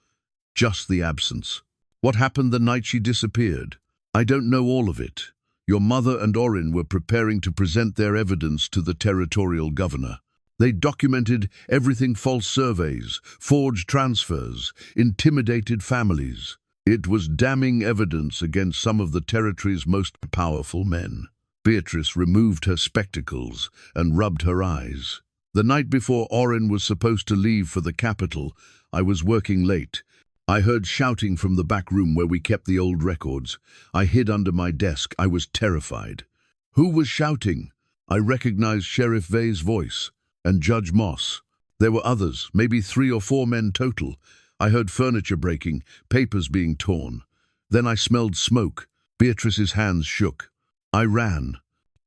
just the absence. What happened the night she disappeared? I don't know all of it. Your mother and Orrin were preparing to present their evidence to the territorial governor. They documented everything: false surveys, forged transfers, intimidated families. It was damning evidence against some of the territory's most powerful men. Beatrice removed her spectacles and rubbed her eyes. The night before Orrin was supposed to leave for the capital, I was working late. I heard shouting from the back room where we kept the old records. I hid under my desk. I was terrified. Who was shouting? I recognized Sheriff Vale's voice and Judge Moss. There were others, maybe 3 or 4 men total. I heard furniture breaking, papers being torn. Then I smelled smoke. Beatrice's hands shook. I ran.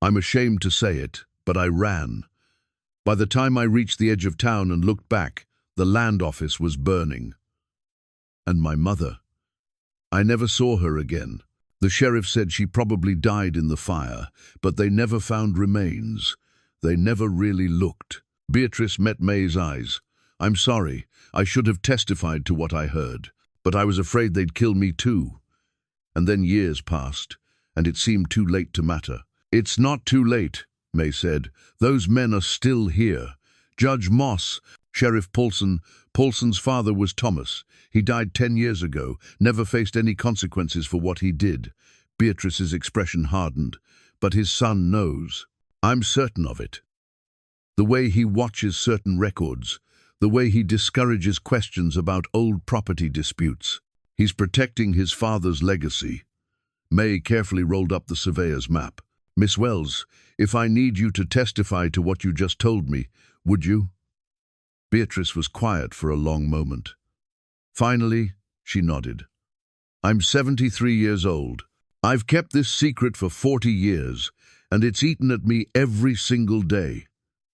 I'm ashamed to say it, but I ran. By the time I reached the edge of town and looked back, the land office was burning. And my mother. I never saw her again. The sheriff said she probably died in the fire, but they never found remains. They never really looked. Beatrice met Mae's eyes. I'm sorry. I should have testified to what I heard, but I was afraid they'd kill me too. And then years passed, and it seemed too late to matter. It's not too late, Mae said. Those men are still here. Judge Moss, Sheriff Paulson's father was Thomas. He died 10 years ago, never faced any consequences for what he did. Beatrice's expression hardened. But his son knows. I'm certain of it. The way he watches certain records, the way he discourages questions about old property disputes. He's protecting his father's legacy. Mae carefully rolled up the surveyor's map. Miss Wells, if I need you to testify to what you just told me, would you? Beatrice was quiet for a long moment. Finally, she nodded. I'm 73 years old. I've kept this secret for 40 years, and it's eaten at me every single day.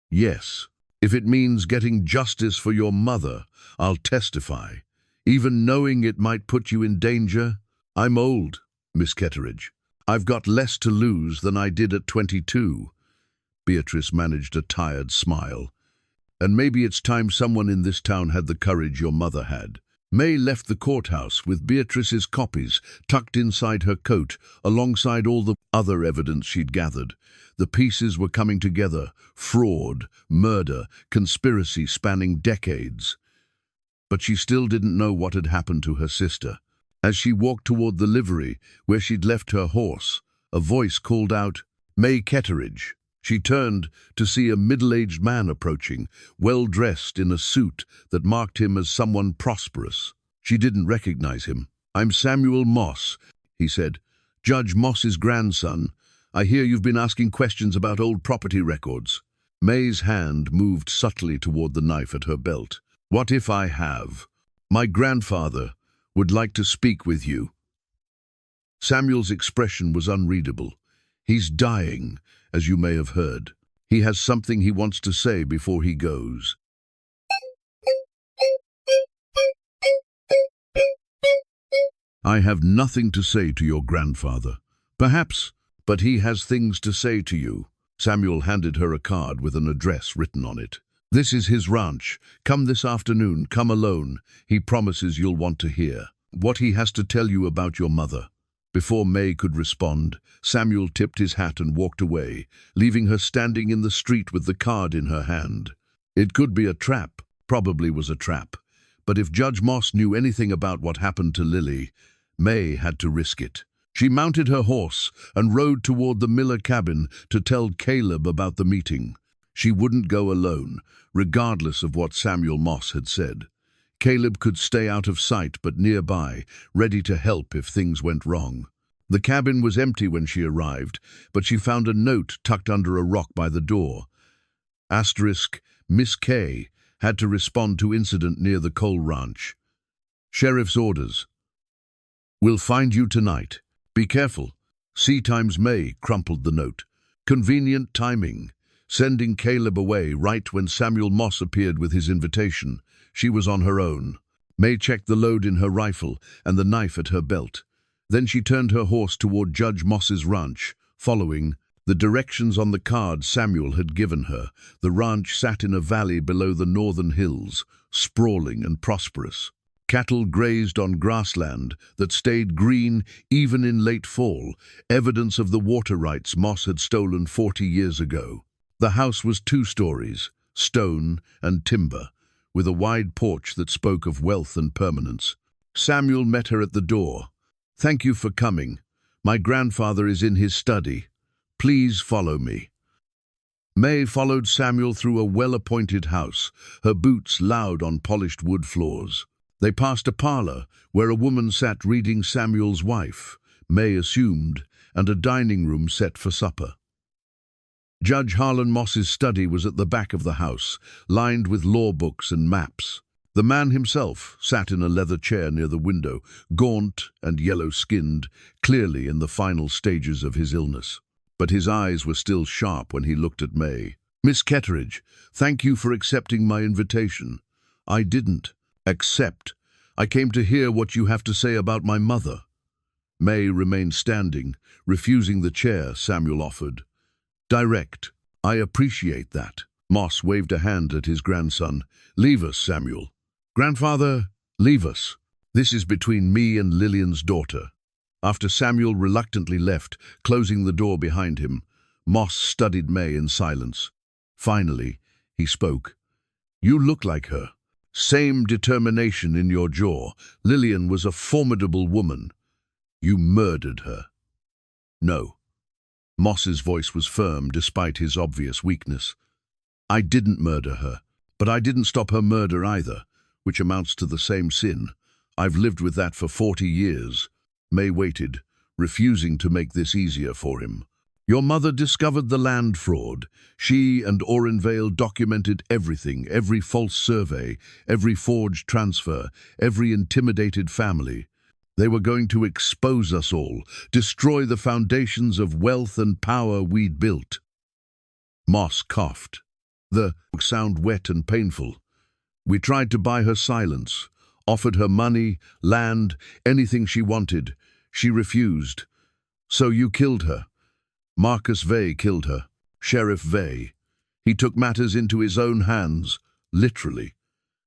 Yes, if it means getting justice for your mother, I'll testify, even knowing it might put you in danger. I'm old, Miss Ketteridge. I've got less to lose than I did at 22. Beatrice managed a tired smile. And maybe it's time someone in this town had the courage your mother had. Mae left the courthouse with Beatrice's copies tucked inside her coat, alongside all the other evidence she'd gathered. The pieces were coming together: fraud, murder, conspiracy spanning decades. But she still didn't know what had happened to her sister. As she walked toward the livery where she'd left her horse, a voice called out, "Mae Ketteridge." She turned to see a middle-aged man approaching, well-dressed in a suit that marked him as someone prosperous. She didn't recognize him. "I'm Samuel Moss," he said. "Judge Moss's grandson. I hear you've been asking questions about old property records." Mae's hand moved subtly toward the knife at her belt. "What if I have? My grandfather would like to speak with you." Samuel's expression was unreadable. "He's dying, as you may have heard. He has something he wants to say before he goes." "I have nothing to say to your grandfather. Perhaps, but he has things to say to you." Samuel handed her a card with an address written on it. "This is his ranch. Come this afternoon, come alone. He promises you'll want to hear what he has to tell you about your mother." Before Mae could respond, Samuel tipped his hat and walked away, leaving her standing in the street with the card in her hand. It could be a trap, probably was a trap. But if Judge Moss knew anything about what happened to Lily, Mae had to risk it. She mounted her horse and rode toward the Miller cabin to tell Caleb about the meeting. She wouldn't go alone, regardless of what Samuel Moss had said. Caleb could stay out of sight but nearby, ready to help if things went wrong. The cabin was empty when she arrived, but she found a note tucked under a rock by the door. Asterisk, Miss K, had to respond to incident near the coal ranch. Sheriff's orders. We'll find you tonight. Be careful. C times May crumpled the note. Convenient timing. Sending Caleb away right when Samuel Moss appeared with his invitation. She was on her own. May checked the load in her rifle and the knife at her belt. Then she turned her horse toward Judge Moss's ranch, following the directions on the card Samuel had given her. The ranch sat in a valley below the northern hills, sprawling and prosperous. Cattle grazed on grassland that stayed green even in late fall, evidence of the water rights Moss had stolen 40 years ago. The house was 2 stories, stone and timber, with a wide porch that spoke of wealth and permanence. Samuel met her at the door. "Thank you for coming. My grandfather is in his study. Please follow me." May followed Samuel through a well-appointed house, her boots loud on polished wood floors. They passed a parlor where a woman sat reading Samuel's wife, May assumed, and a dining room set for supper. Judge Harlan Moss's study was at the back of the house, lined with law books and maps. The man himself sat in a leather chair near the window, gaunt and yellow-skinned, clearly in the final stages of his illness. But his eyes were still sharp when he looked at May. "Miss Ketteridge, thank you for accepting my invitation." "I didn't accept. I came to hear what you have to say about my mother." May remained standing, refusing the chair Samuel offered. "Direct. I appreciate that." Moss waved a hand at his grandson. "Leave us, Samuel." "Grandfather, leave us. This is between me and Lillian's daughter." After Samuel reluctantly left, closing the door behind him, Moss studied May in silence. Finally, he spoke. "You look like her. Same determination in your jaw. Lillian was a formidable woman. You murdered her." "No." Moss's voice was firm despite his obvious weakness. "I didn't murder her, but I didn't stop her murder either, which amounts to the same sin. I've lived with that for 40 years. May waited, refusing to make this easier for him. "Your mother discovered the land fraud. She and Orrin Vale documented everything, every false survey, every forged transfer, every intimidated family. They were going to expose us all, destroy the foundations of wealth and power we'd built." Moss coughed. The sound wet and painful. "We tried to buy her silence, offered her money, land, anything she wanted. She refused. So you killed her. Marcus Vey killed her. Sheriff Vey. He took matters into his own hands, literally.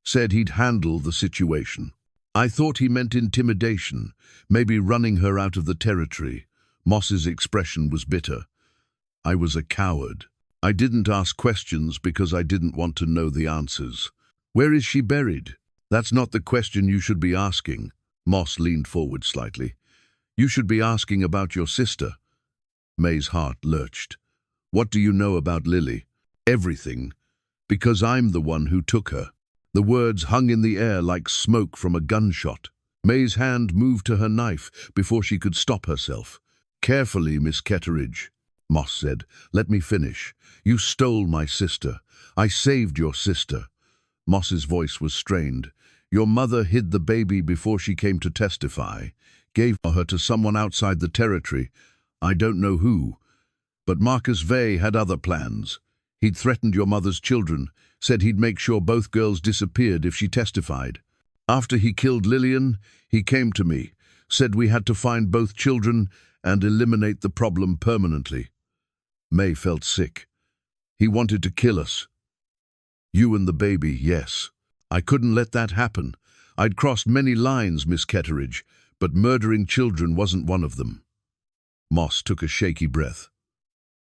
Said he'd handle the situation. I thought he meant intimidation, maybe running her out of the territory." Moss's expression was bitter. "I was a coward. I didn't ask questions because I didn't want to know the answers." "Where is she buried?" "That's not the question you should be asking." Moss leaned forward slightly. "You should be asking about your sister." May's heart lurched. "What do you know about Lily?" "Everything. Because I'm the one who took her." The words hung in the air like smoke from a gunshot. May's hand moved to her knife before she could stop herself. "Carefully, Miss Ketteridge," Moss said. "Let me finish. You stole my sister. I saved your sister." Moss's voice was strained. "Your mother hid the baby before she came to testify. Gave her to someone outside the territory. I don't know who. But Marcus Vey had other plans. He'd threatened your mother's children, said he'd make sure both girls disappeared if she testified. After he killed Lillian, he came to me, said we had to find both children and eliminate the problem permanently." May felt sick. "He wanted to kill us." "You and the baby, yes. I couldn't let that happen. I'd crossed many lines, Miss Ketteridge, but murdering children wasn't one of them." Moss took a shaky breath.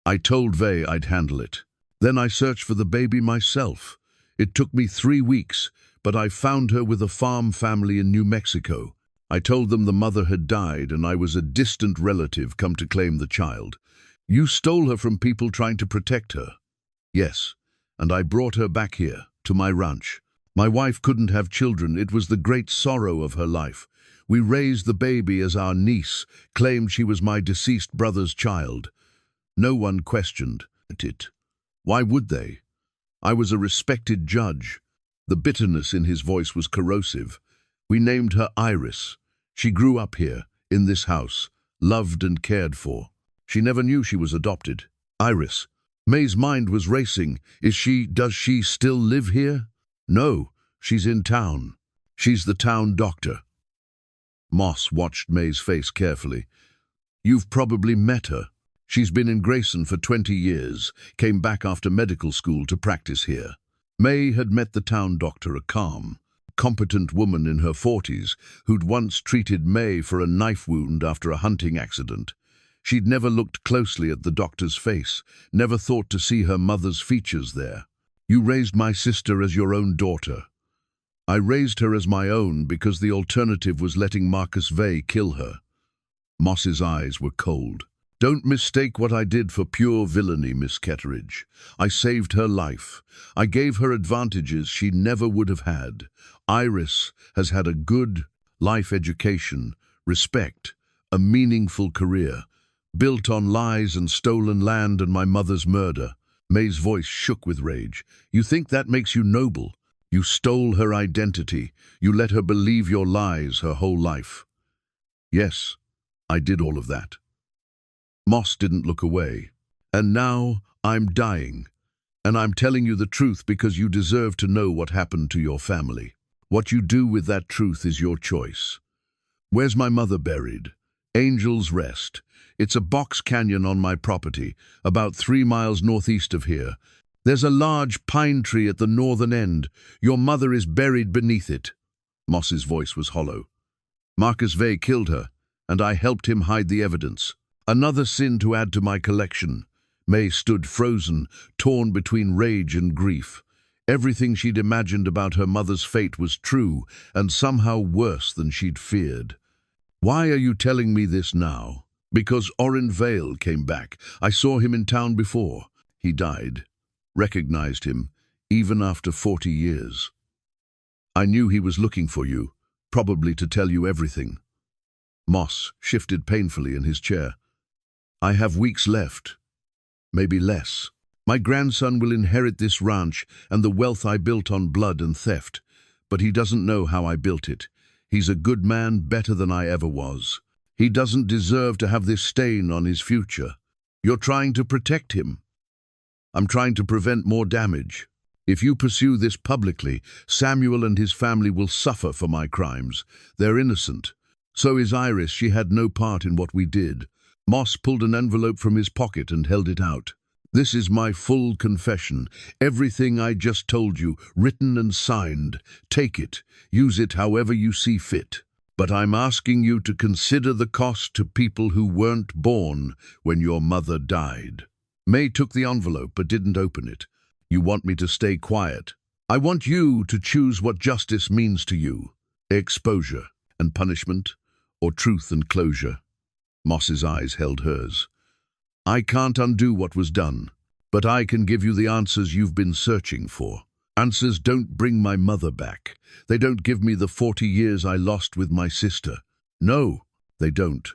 "I told Vey I'd handle it. Then I searched for the baby myself. It took me 3 weeks, but I found her with a farm family in New Mexico. I told them the mother had died and I was a distant relative come to claim the child. You stole her from people trying to protect her." "Yes, and I brought her back here, to my ranch. My wife couldn't have children. It was the great sorrow of her life. We raised the baby as our niece, claimed she was my deceased brother's child. No one questioned it. Why would they? I was a respected judge. The bitterness in his voice was corrosive. We named her Iris. She grew up here, in this house, loved and cared for. She never knew she was adopted. Iris. Mae's mind was racing. Does she still live here? No, she's in town. She's the town doctor. Moss watched Mae's face carefully. You've probably met her. She's been in Grayson for 20 years, came back after medical school to practice here. Mae had met the town doctor, a calm, competent woman in her 40s who'd once treated Mae for a knife wound after a hunting accident. She'd never looked closely at the doctor's face, never thought to see her mother's features there. You raised my sister as your own daughter. I raised her as my own because the alternative was letting Marcus Vale kill her. Moss's eyes were cold. Don't mistake what I did for pure villainy, Miss Ketteridge. I saved her life. I gave her advantages she never would have had. Iris has had a good life education, respect, a meaningful career, built on lies and stolen land and my mother's murder. Mae's voice shook with rage. You think that makes you noble? You stole her identity. You let her believe your lies her whole life. Yes, I did all of that. Moss didn't look away. And now I'm dying. And I'm telling you the truth because you deserve to know what happened to your family. What you do with that truth is your choice. Where's my mother buried? Angel's Rest. It's a box canyon on my property, about 3 miles northeast of here. There's a large pine tree at the northern end. Your mother is buried beneath it. Moss's voice was hollow. Marcus Vale killed her, and I helped him hide the evidence. Another sin to add to my collection. Mae stood frozen, torn between rage and grief. Everything she'd imagined about her mother's fate was true, and somehow worse than she'd feared. Why are you telling me this now? Because Orrin Vale came back. I saw him in town before. He died. Recognized him, even after 40 years. I knew he was looking for you, probably to tell you everything. Moss shifted painfully in his chair. I have weeks left, maybe less. My grandson will inherit this ranch and the wealth I built on blood and theft, but he doesn't know how I built it. He's a good man, better than I ever was. He doesn't deserve to have this stain on his future. You're trying to protect him. I'm trying to prevent more damage. If you pursue this publicly, Samuel and his family will suffer for my crimes. They're innocent. So is Iris. She had no part in what we did. Moss pulled an envelope from his pocket and held it out. This is my full confession. Everything I just told you, written and signed. Take it. Use it however you see fit. But I'm asking you to consider the cost to people who weren't born when your mother died. Mae took the envelope but didn't open it. You want me to stay quiet? I want you to choose what justice means to you. Exposure and punishment, or truth and closure. Moss's eyes held hers. I can't undo what was done, but I can give you the answers you've been searching for. Answers don't bring my mother back. They don't give me the 40 years I lost with my sister. No, they don't.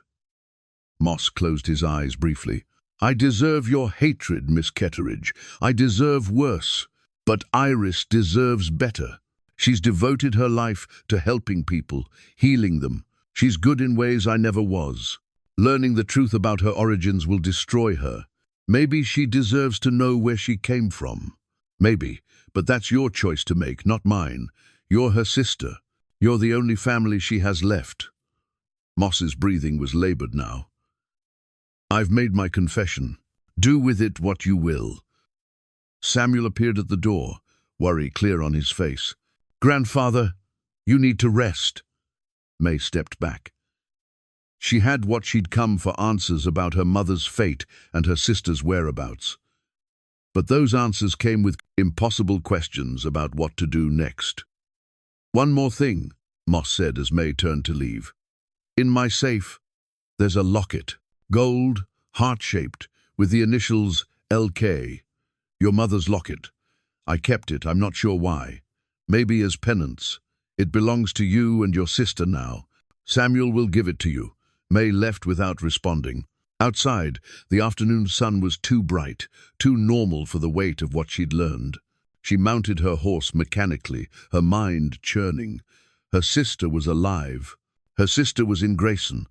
Moss closed his eyes briefly. I deserve your hatred, Miss Ketteridge. I deserve worse. But Iris deserves better. She's devoted her life to helping people, healing them. She's good in ways I never was. Learning the truth about her origins will destroy her. Maybe she deserves to know where she came from. Maybe, but that's your choice to make, not mine. You're her sister. You're the only family she has left. Moss's breathing was labored now. I've made my confession. Do with it what you will. Samuel appeared at the door, worry clear on his face. Grandfather, you need to rest. Mae stepped back. She had what she'd come for, answers about her mother's fate and her sister's whereabouts. But those answers came with impossible questions about what to do next. One more thing, Moss said as Mae turned to leave. In my safe, there's a locket, gold, heart-shaped, with the initials LK. Your mother's locket. I kept it, I'm not sure why. Maybe as penance. It belongs to you and your sister now. Samuel will give it to you. Mae left without responding. Outside, the afternoon sun was too bright, too normal for the weight of what she'd learned. She mounted her horse mechanically, her mind churning. Her sister was alive. Her sister was in Grayson,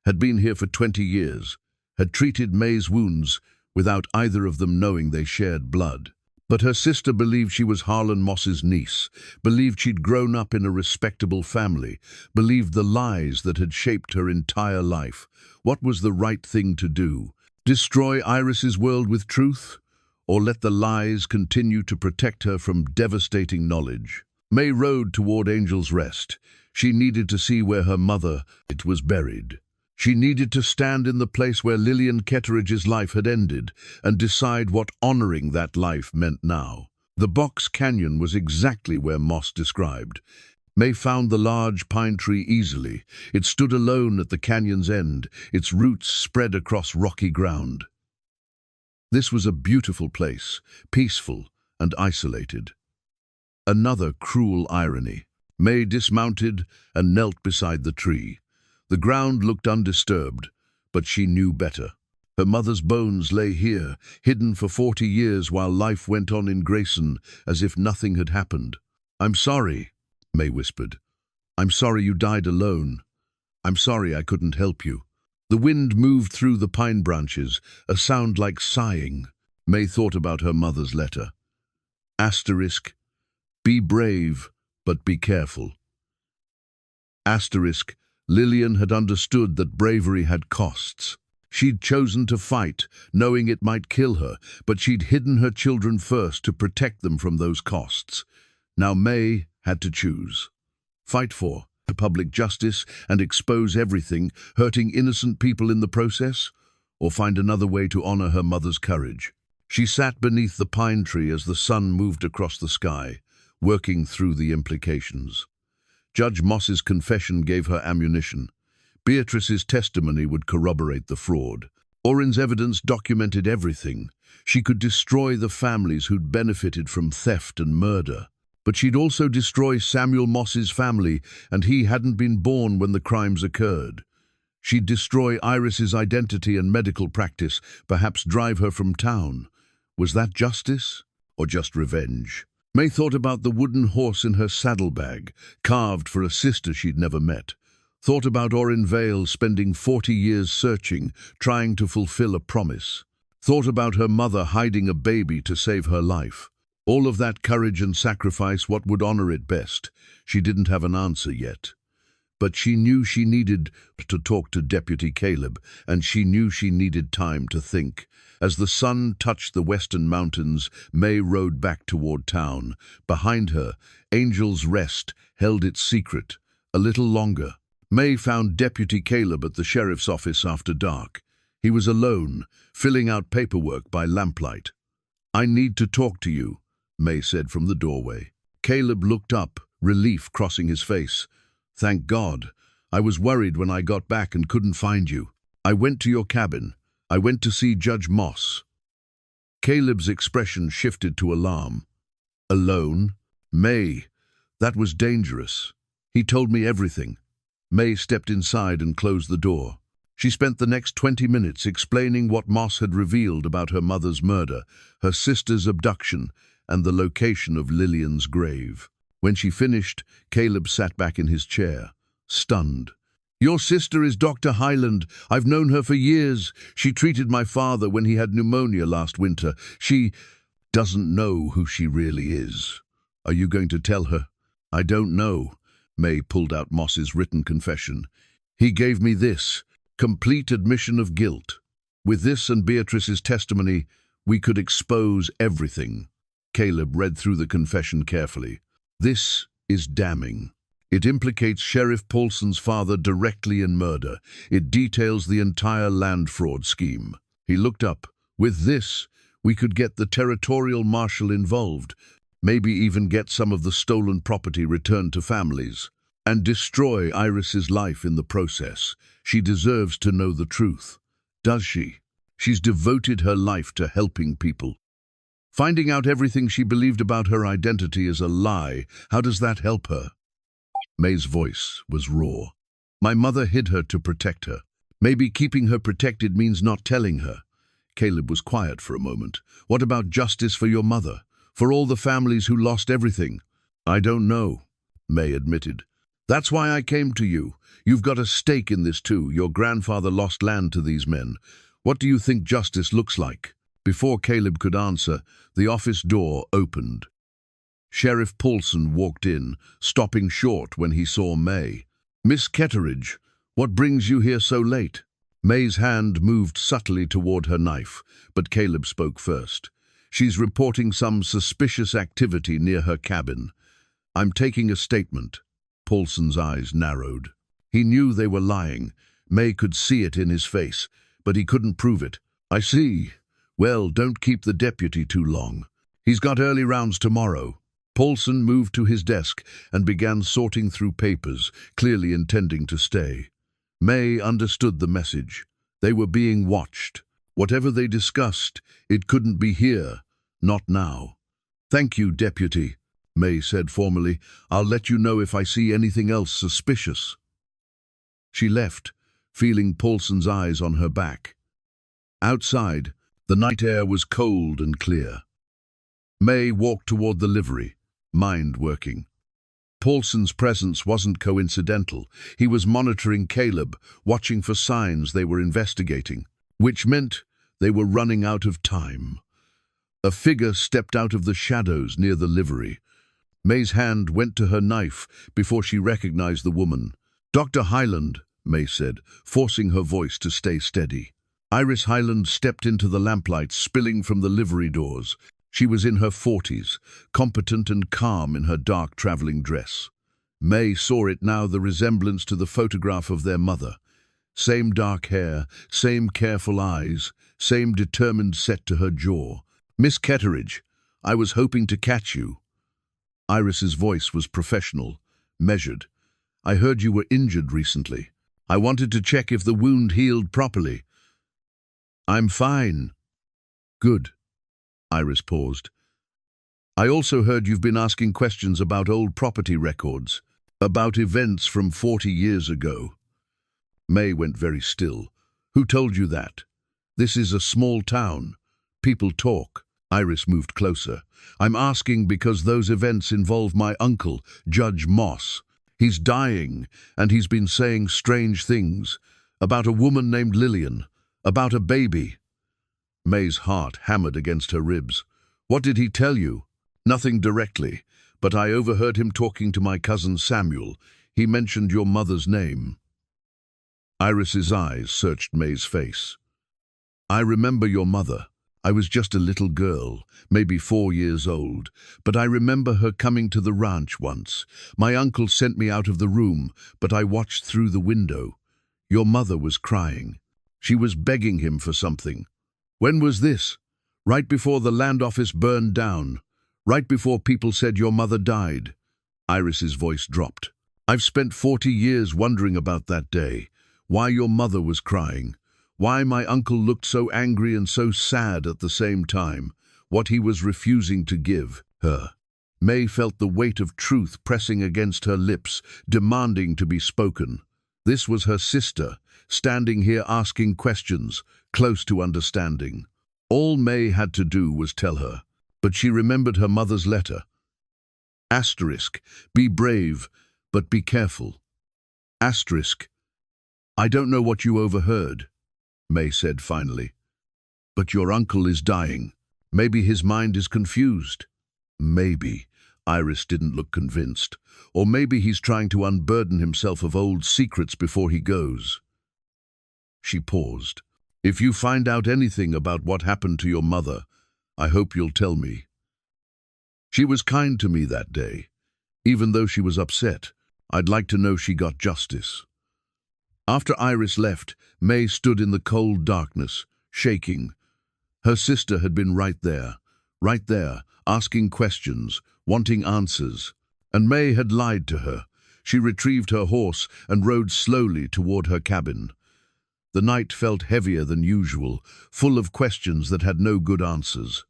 had been here for 20 years, had treated Mae's wounds without either of them knowing they shared blood. But her sister believed she was Harlan Moss's niece, believed she'd grown up in a respectable family, believed the lies that had shaped her entire life. What was the right thing to do? Destroy Iris's world with truth? Or let the lies continue to protect her from devastating knowledge? Mae rode toward Angel's Rest. She needed to see where her mother was buried. She needed to stand in the place where Lillian Ketteridge's life had ended and decide what honoring that life meant now. The Box Canyon was exactly where Moss described. Mae found the large pine tree easily. It stood alone at the canyon's end, its roots spread across rocky ground. This was a beautiful place, peaceful and isolated. Another cruel irony. Mae dismounted and knelt beside the tree. The ground looked undisturbed, but she knew better. Her mother's bones lay here, hidden for 40 years while life went on in Grayson as if nothing had happened. "I'm sorry," Mae whispered. "I'm sorry you died alone. I'm sorry I couldn't help you." The wind moved through the pine branches, a sound like sighing. Mae thought about her mother's letter. Asterisk, "Be brave, but be careful." Asterisk, Lillian had understood that bravery had costs. She'd chosen to fight, knowing it might kill her, but she'd hidden her children first to protect them from those costs. Now Mae had to choose. Fight for public justice and expose everything, hurting innocent people in the process, or find another way to honor her mother's courage. She sat beneath the pine tree as the sun moved across the sky, working through the implications. Judge Moss's confession gave her ammunition. Beatrice's testimony would corroborate the fraud. Orrin's evidence documented everything. She could destroy the families who'd benefited from theft and murder. But she'd also destroy Samuel Moss's family, and he hadn't been born when the crimes occurred. She'd destroy Iris's identity and medical practice, perhaps drive her from town. Was that justice, or just revenge? Mae thought about the wooden horse in her saddlebag, carved for a sister she'd never met. Thought about Orrin Vale spending 40 years searching, trying to fulfill a promise. Thought about her mother hiding a baby to save her life. All of that courage and sacrifice, what would honor it best? She didn't have an answer yet. But she knew she needed to talk to Deputy Caleb, and she knew she needed time to think. As the sun touched the western mountains, Mae rode back toward town. Behind her, Angel's Rest held its secret. A little longer. Mae found Deputy Caleb at the sheriff's office after dark. He was alone, filling out paperwork by lamplight. "I need to talk to you," Mae said from the doorway. Caleb looked up, relief crossing his face. "Thank God. I was worried when I got back and couldn't find you. I went to your cabin. I went to see Judge Moss." Caleb's expression shifted to alarm. "Alone? Mae, that was dangerous. He told me everything." Mae stepped inside and closed the door. She spent the next 20 minutes explaining what Moss had revealed about her mother's murder, her sister's abduction, and the location of Lillian's grave. When she finished, Caleb sat back in his chair, stunned. "Your sister is Dr. Hyland. I've known her for years. She treated my father when he had pneumonia last winter. She doesn't know who she really is. Are you going to tell her?" "I don't know." Mae pulled out Moss's written confession. "He gave me this, complete admission of guilt. With this and Beatrice's testimony, we could expose everything." Caleb read through the confession carefully. "This is damning. It implicates Sheriff Paulson's father directly in murder. It details the entire land fraud scheme." He looked up. "With this, we could get the territorial marshal involved, maybe even get some of the stolen property returned to families, and destroy Iris's life in the process. She deserves to know the truth. Does she? She's devoted her life to helping people. Finding out everything she believed about her identity is a lie. How does that help her?" Mae's voice was raw. "My mother hid her to protect her. Maybe keeping her protected means not telling her." Caleb was quiet for a moment. "What about justice for your mother? For all the families who lost everything. I don't know, Mae admitted. That's why I came to you. You've got a stake in this too. Your grandfather lost land to these men. What do you think justice looks like? Before Caleb could answer, the office door opened. Sheriff Paulson walked in, stopping short when he saw Mae. Miss Ketteridge, what brings you here so late? Mae's hand moved subtly toward her knife, but Caleb spoke first. She's reporting some suspicious activity near her cabin. I'm taking a statement. Paulson's eyes narrowed. He knew they were lying. Mae could see it in his face, but he couldn't prove it. I see. Well, don't keep the deputy too long. He's got early rounds tomorrow. Paulson moved to his desk and began sorting through papers, clearly intending to stay. Mae understood the message. They were being watched. Whatever they discussed, it couldn't be here. Not now. Thank you, Deputy, Mae said formally. I'll let you know if I see anything else suspicious. She left, feeling Paulson's eyes on her back. Outside, the night air was cold and clear. Mae walked toward the livery, mind working. Paulson's presence wasn't coincidental. He was monitoring Caleb, watching for signs they were investigating, which meant they were running out of time. A figure stepped out of the shadows near the livery. Mae's hand went to her knife before she recognized the woman. Dr. Hyland, Mae said, forcing her voice to stay steady. Iris Hyland stepped into the lamplight spilling from the livery doors. She was in her 40s, competent and calm in her dark traveling dress. Mae saw it now, the resemblance to the photograph of their mother. Same dark hair, same careful eyes, same determined set to her jaw. Miss Ketteridge, I was hoping to catch you. Iris's voice was professional, measured. I heard you were injured recently. I wanted to check if the wound healed properly. I'm fine. Good. Iris paused. I also heard you've been asking questions about old property records, about events from 40 years ago. Mae went very still. Who told you that? This is a small town. People talk. Iris moved closer. I'm asking because those events involve my uncle, Judge Moss. He's dying, and he's been saying strange things. About a woman named Lillian. About a baby. Mae's heart hammered against her ribs. What did he tell you? Nothing directly, but I overheard him talking to my cousin Samuel. He mentioned your mother's name. Iris's eyes searched Mae's face. I remember your mother. I was just a little girl, maybe 4 years old, but I remember her coming to the ranch once. My uncle sent me out of the room, but I watched through the window. Your mother was crying. She was begging him for something. When was this? Right before the land office burned down. Right before people said your mother died. Iris's voice dropped. I've spent 40 years wondering about that day. Why your mother was crying. Why my uncle looked so angry and so sad at the same time. What he was refusing to give her. Mae felt the weight of truth pressing against her lips, demanding to be spoken. This was her sister, standing here asking questions, close to understanding. All Mae had to do was tell her, but she remembered her mother's letter. Asterisk, be brave, but be careful. Asterisk, I don't know what you overheard, Mae said finally. But your uncle is dying. Maybe his mind is confused. Maybe. Iris didn't look convinced. Or maybe he's trying to unburden himself of old secrets before he goes. She paused. If you find out anything about what happened to your mother, I hope you'll tell me. She was kind to me that day. Even though she was upset, I'd like to know she got justice. After Iris left, Mae stood in the cold darkness, shaking. Her sister had been right there, asking questions, wanting answers. And Mae had lied to her. She retrieved her horse and rode slowly toward her cabin. The night felt heavier than usual, full of questions that had no good answers.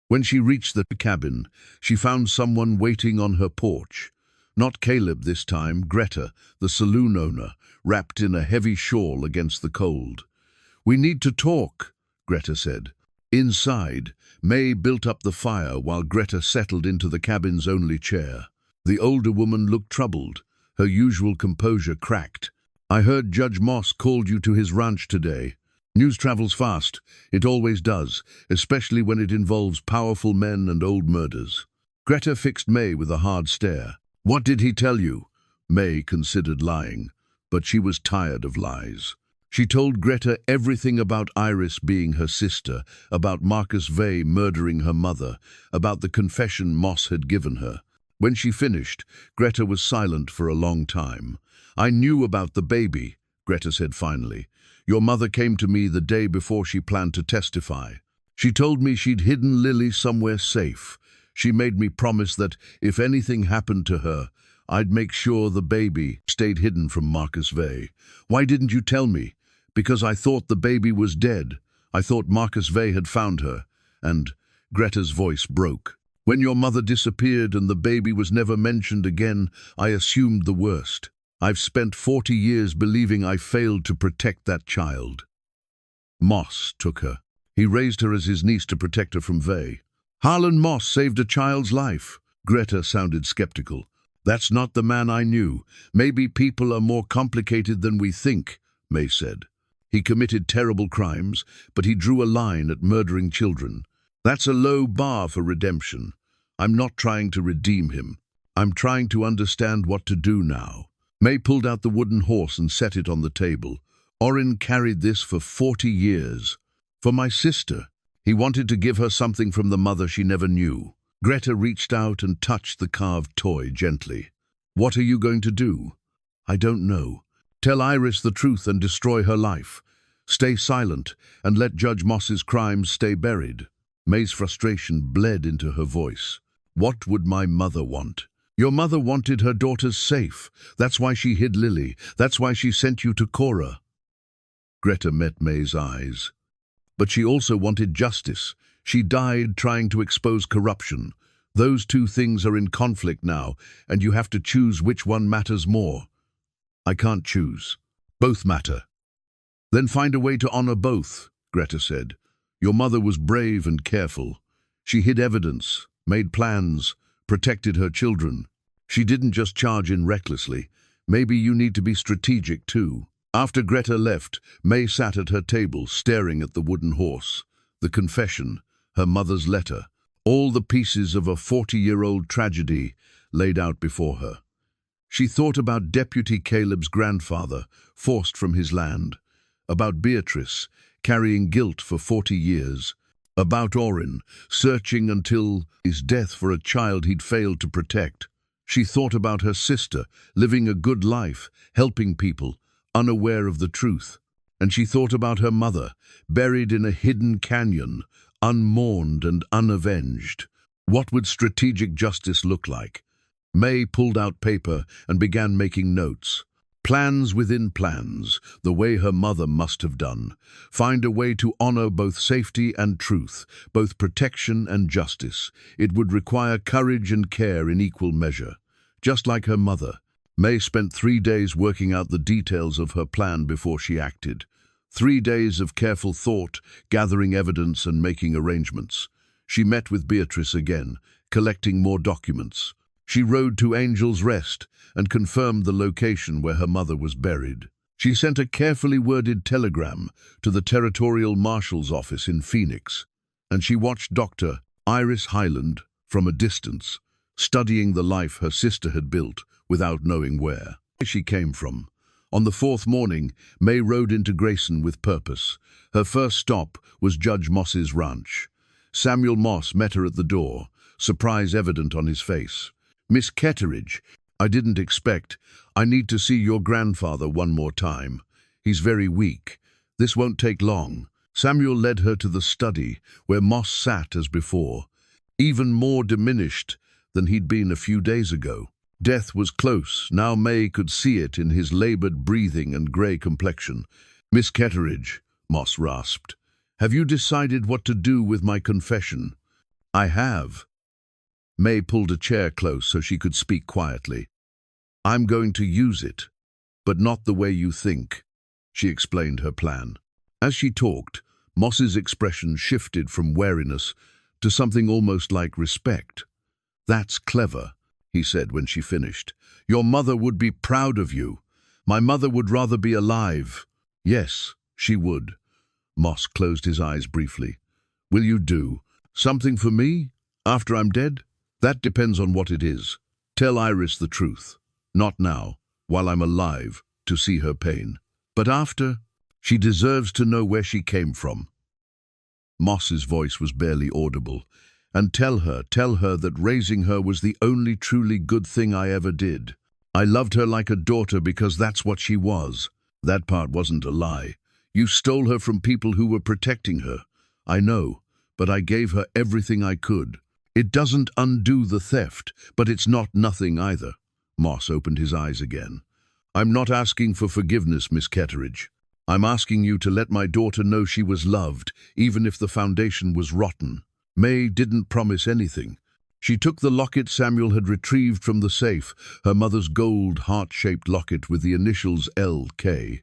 When she reached the cabin, she found someone waiting on her porch. Not Caleb this time, Greta, the saloon owner, wrapped in a heavy shawl against the cold. We need to talk, Greta said. Inside, Mae built up the fire while Greta settled into the cabin's only chair. The older woman looked troubled, her usual composure cracked. "I heard Judge Moss called you to his ranch today. News travels fast. It always does, especially when it involves powerful men and old murders." Greta fixed Mae with a hard stare. "What did he tell you?" Mae considered lying, but she was tired of lies. She told Greta everything about Iris being her sister, about Marcus Vale murdering her mother, about the confession Moss had given her. When she finished, Greta was silent for a long time. "I knew about the baby," Greta said finally. "Your mother came to me the day before she planned to testify. She told me she'd hidden Lily somewhere safe. She made me promise that if anything happened to her, I'd make sure the baby stayed hidden from Marcus Vale. Why didn't you tell me? Because I thought the baby was dead. I thought Marcus Vale had found her." And Greta's voice broke. "When your mother disappeared and the baby was never mentioned again, I assumed the worst. I've spent 40 years believing I failed to protect that child." Moss took her. He raised her as his niece to protect her from Vale. "Harlan Moss saved a child's life." Greta sounded skeptical. "That's not the man I knew. Maybe people are more complicated than we think," Mae said. "He committed terrible crimes, but he drew a line at murdering children. That's a low bar for redemption. I'm not trying to redeem him. I'm trying to understand what to do now." Mae pulled out the wooden horse and set it on the table. "Orrin carried this for 40 years. For my sister. He wanted to give her something from the mother she never knew." Greta reached out and touched the carved toy gently. "What are you going to do?" "I don't know. Tell Iris the truth and destroy her life. Stay silent and let Judge Moss's crimes stay buried." Mae's frustration bled into her voice. "What would my mother want? Your mother wanted her daughters safe. That's why she hid Lily. That's why she sent you to Cora." Greta met Mae's eyes. "But she also wanted justice. She died trying to expose corruption. Those two things are in conflict now, and you have to choose which one matters more." "I can't choose. Both matter." "Then find a way to honor both," Greta said. "Your mother was brave and careful. She hid evidence, made plans, protected her children. She didn't just charge in recklessly. Maybe you need to be strategic too." After Greta left, Mae sat at her table, staring at the wooden horse. The confession, her mother's letter, all the pieces of a 40-year-old tragedy laid out before her. She thought about Deputy Caleb's grandfather, forced from his land, about Beatrice, carrying guilt for 40 years, about Orrin, searching until his death for a child he'd failed to protect. She thought about her sister, living a good life, helping people, unaware of the truth. And she thought about her mother, buried in a hidden canyon, unmourned and unavenged. What would strategic justice look like? Mae pulled out paper and began making notes. Plans within plans, the way her mother must have done. Find a way to honor both safety and truth, both protection and justice. It would require courage and care in equal measure. Just like her mother, Mae spent 3 days working out the details of her plan before she acted. 3 days of careful thought, gathering evidence and making arrangements. She met with Beatrice again, collecting more documents. She rode to Angel's Rest and confirmed the location where her mother was buried. She sent a carefully worded telegram to the Territorial Marshal's office in Phoenix, and she watched Dr. Iris Highland from a distance, studying the life her sister had built without knowing where she came from. On the 4th morning, Mae rode into Grayson with purpose. Her first stop was Judge Moss's ranch. Samuel Moss met her at the door, surprise evident on his face. "Miss Ketteridge, I didn't expect. I need to see your grandfather one more time. He's very weak. This won't take long." Samuel led her to the study, where Moss sat as before, even more diminished than he'd been a few days ago. Death was close. Now Mae could see it in his labored breathing and grey complexion. "Miss Ketteridge," Moss rasped, "have you decided what to do with my confession?" "I have." Mae pulled a chair close so she could speak quietly. "I'm going to use it, but not the way you think," she explained her plan. As she talked, Moss's expression shifted from wariness to something almost like respect. "That's clever," he said when she finished. "Your mother would be proud of you. My mother would rather be alive." "Yes, she would." Moss closed his eyes briefly. "Will you do something for me after I'm dead?" "That depends on what it is. Tell Iris the truth. Not now, while I'm alive, to see her pain. But after, she deserves to know where she came from." Moss's voice was barely audible. "And tell her that raising her was the only truly good thing I ever did. I loved her like a daughter because that's what she was. That part wasn't a lie. You stole her from people who were protecting her. I know, but I gave her everything I could. It doesn't undo the theft, but it's not nothing either." Moss opened his eyes again. "I'm not asking for forgiveness, Miss Ketteridge. I'm asking you to let my daughter know she was loved, even if the foundation was rotten." Mae didn't promise anything. She took the locket Samuel had retrieved from the safe, her mother's gold heart-shaped locket with the initials LK,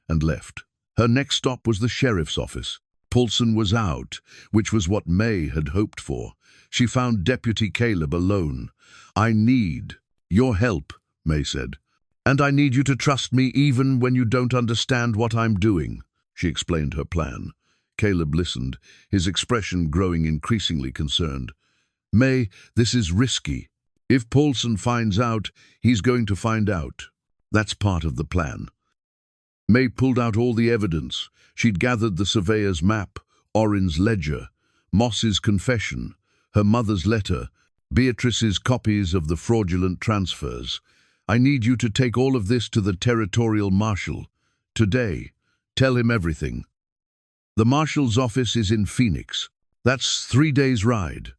and left. Her next stop was the sheriff's office. Paulson was out, which was what Mae had hoped for. She found Deputy Caleb alone. "I need your help," Mae said. "And I need you to trust me even when you don't understand what I'm doing." She explained her plan. Caleb listened, his expression growing increasingly concerned. "Mae, this is risky. If Paulson finds out, he's going to find out. That's part of the plan." Mae pulled out all the evidence. She'd gathered the surveyor's map, Orrin's ledger, Moss's confession, her mother's letter, Beatrice's copies of the fraudulent transfers. "I need you to take all of this to the territorial marshal. Today. Tell him everything. The marshal's office is in Phoenix. That's 3 days' ride."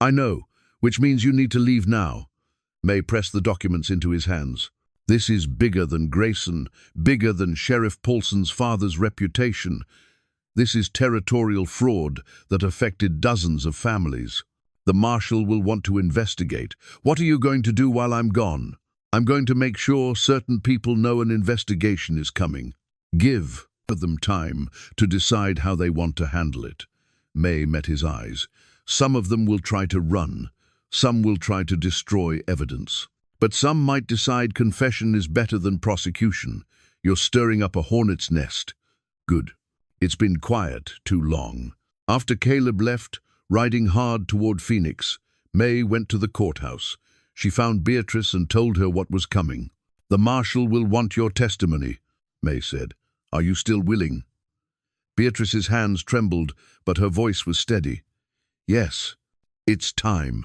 "I know, which means you need to leave now." Mae pressed the documents into his hands. "This is bigger than Grayson, bigger than Sheriff Paulson's father's reputation. This is territorial fraud that affected dozens of families. The marshal will want to investigate. What are you going to do while I'm gone?" "I'm going to make sure certain people know an investigation is coming. Give them time to decide how they want to handle it." Mae met his eyes. "Some of them will try to run. Some will try to destroy evidence. But some might decide confession is better than prosecution. You're stirring up a hornet's nest." "Good. It's been quiet too long." After Caleb left, riding hard toward Phoenix, Mae went to the courthouse. She found Beatrice and told her what was coming. "The marshal will want your testimony," Mae said. "Are you still willing?" Beatrice's hands trembled, but her voice was steady. "Yes, it's time.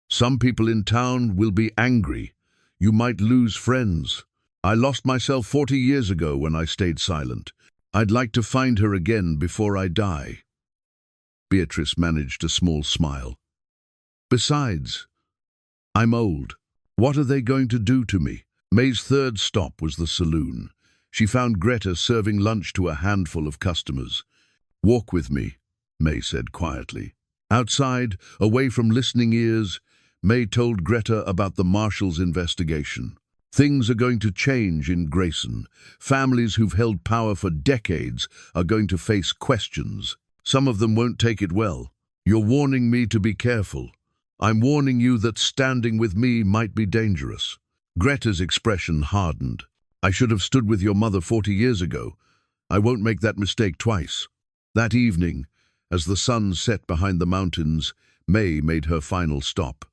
Some people in town will be angry. You might lose friends. I lost myself 40 years ago when I stayed silent. I'd like to find her again before I die." Beatrice managed a small smile. "Besides, I'm old. What are they going to do to me?" Mae's third stop was the saloon. She found Greta serving lunch to a handful of customers. "Walk with me," Mae said quietly. Outside, away from listening ears, Mae told Greta about the marshal's investigation. Things are going to change in Grayson. Families who've held power for decades are going to face questions. Some of them won't take it well. You're warning me to be careful. I'm warning you that standing with me might be dangerous." Greta's expression hardened. "I should have stood with your mother 40 years ago. I won't make that mistake twice." That evening, as the sun set behind the mountains, Mae made her final stop.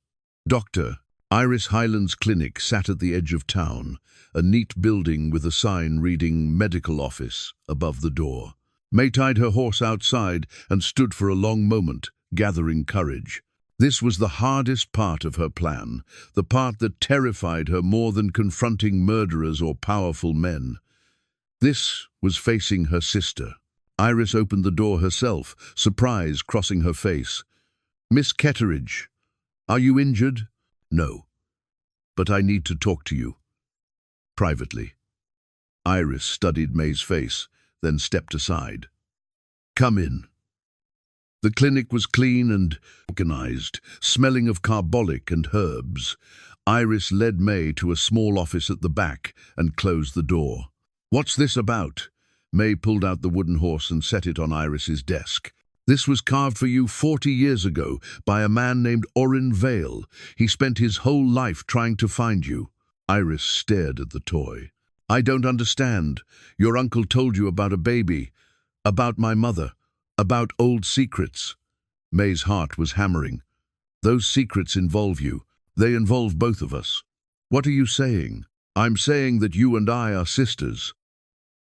Dr. Iris Highland's clinic sat at the edge of town, a neat building with a sign reading "Medical Office" above the door. Mae tied her horse outside and stood for a long moment, gathering courage. This was the hardest part of her plan, the part that terrified her more than confronting murderers or powerful men. This was facing her sister. Iris opened the door herself, surprise crossing her face. "Miss Ketteridge, are you injured?" "No, but I need to talk to you. Privately." Iris studied Mae's face, then stepped aside. "Come in." The clinic was clean and organized, smelling of carbolic and herbs. Iris led Mae to a small office at the back and closed the door. "What's this about?" Mae pulled out the wooden horse and set it on Iris's desk. This was carved for you 40 years ago by a man named Orrin Vale. He spent his whole life trying to find you. Iris stared at the toy. I don't understand. Your uncle told you about a baby, about my mother, about old secrets. Mae's heart was hammering. Those secrets involve you. They involve both of us. What are you saying? I'm saying that you and I are sisters.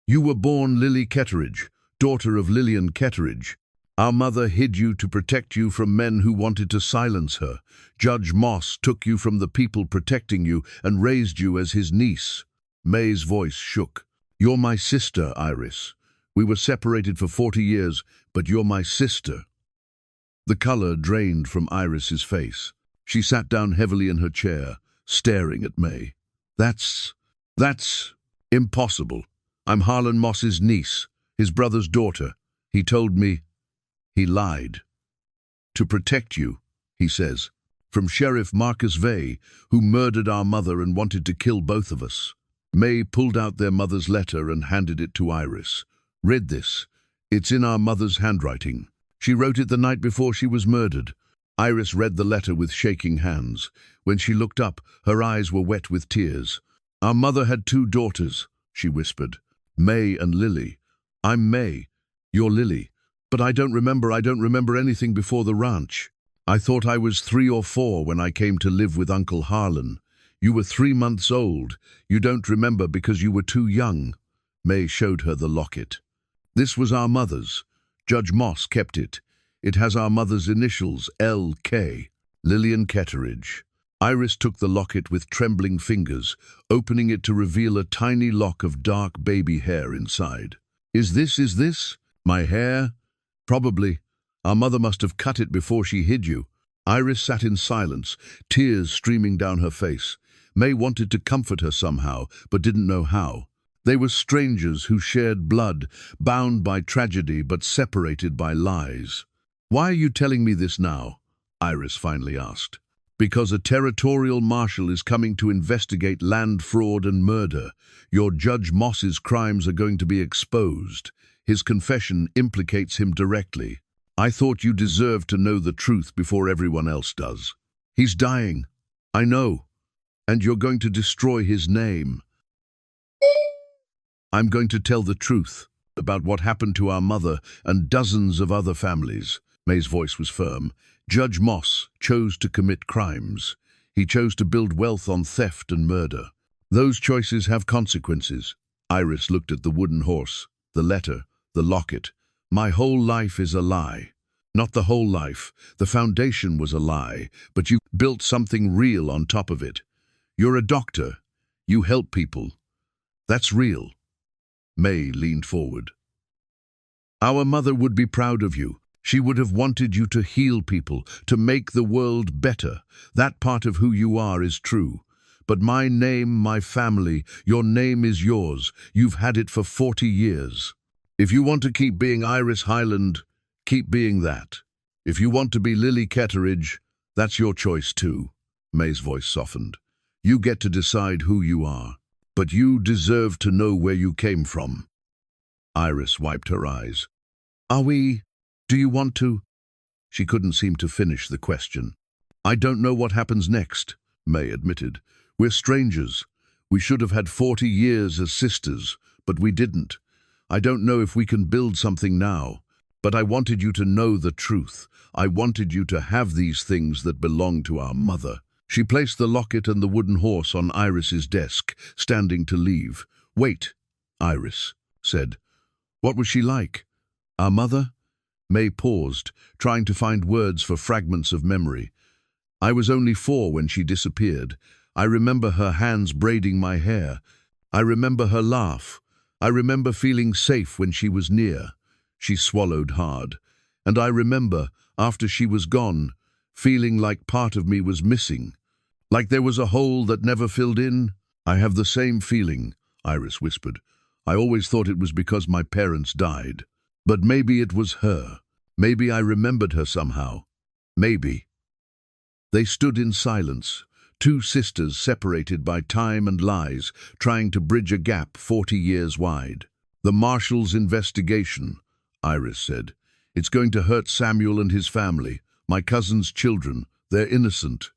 You were born Lily Ketteridge, daughter of Lillian Ketteridge. Our mother hid you to protect you from men who wanted to silence her. Judge Moss took you from the people protecting you and raised you as his niece. Mae's voice shook. You're my sister, Iris. We were separated for 40 years, but you're my sister. The color drained from Iris's face. She sat down heavily in her chair, staring at Mae. That's impossible. I'm Harlan Moss's niece, his brother's daughter. He told me. He lied. To protect you, he says, from Sheriff Marcus Vey, who murdered our mother and wanted to kill both of us. Mae pulled out their mother's letter and handed it to Iris. Read this. It's in our mother's handwriting. She wrote it the night before she was murdered. Iris read the letter with shaking hands. When she looked up, her eyes were wet with tears. Our mother had 2 daughters, she whispered. Mae and Lily. I'm Mae. You're Lily. But I don't remember anything before the ranch. I thought I was 3 or 4 when I came to live with Uncle Harlan. You were 3 months old. You don't remember because you were too young. Mae showed her the locket. This was our mother's. Judge Moss kept it. It has our mother's initials, L.K., Lillian Ketteridge. Iris took the locket with trembling fingers, opening it to reveal a tiny lock of dark baby hair inside. Is this? My hair? Probably. Our mother must have cut it before she hid you. Iris sat in silence, tears streaming down her face. Mae wanted to comfort her somehow, but didn't know how. They were strangers who shared blood, bound by tragedy but separated by lies. Why are you telling me this now? Iris finally asked. Because a territorial marshal is coming to investigate land fraud and murder. Your Judge Moss's crimes are going to be exposed. His confession implicates him directly. I thought you deserved to know the truth before everyone else does. He's dying. I know. And you're going to destroy his name. I'm going to tell the truth about what happened to our mother and dozens of other families. Mae's voice was firm. Judge Moss chose to commit crimes. He chose to build wealth on theft and murder. Those choices have consequences. Iris looked at the wooden horse, the letter, the locket. My whole life is a lie. Not the whole life. The foundation was a lie, but you built something real on top of it. You're a doctor. You help people. That's real. Mae leaned forward. Our mother would be proud of you. She would have wanted you to heal people, to make the world better. That part of who you are is true. But my name, my family, your name is yours. You've had it for 40 years. If you want to keep being Iris Highland, keep being that. If you want to be Lily Ketteridge, that's your choice too. Mae's voice softened. You get to decide who you are. But you deserve to know where you came from. Iris wiped her eyes. Do you want to? She couldn't seem to finish the question. I don't know what happens next, Mae admitted. We're strangers. We should have had 40 years as sisters, but we didn't. I don't know if we can build something now, but I wanted you to know the truth. I wanted you to have these things that belong to our mother. She placed the locket and the wooden horse on Iris's desk, standing to leave. Wait, Iris said. What was she like? Our mother? Mae paused, trying to find words for fragments of memory. I was only 4 when she disappeared. I remember her hands braiding my hair. I remember her laugh. I remember feeling safe when she was near. She swallowed hard. And I remember, after she was gone, feeling like part of me was missing. Like there was a hole that never filled in. I have the same feeling, Iris whispered. I always thought it was because my parents died. But maybe it was her. Maybe I remembered her somehow. Maybe. They stood in silence, 2 sisters separated by time and lies, trying to bridge a gap 40 years wide. "The Marshal's investigation," Iris said. "It's going to hurt Samuel and his family, my cousin's children. They're innocent.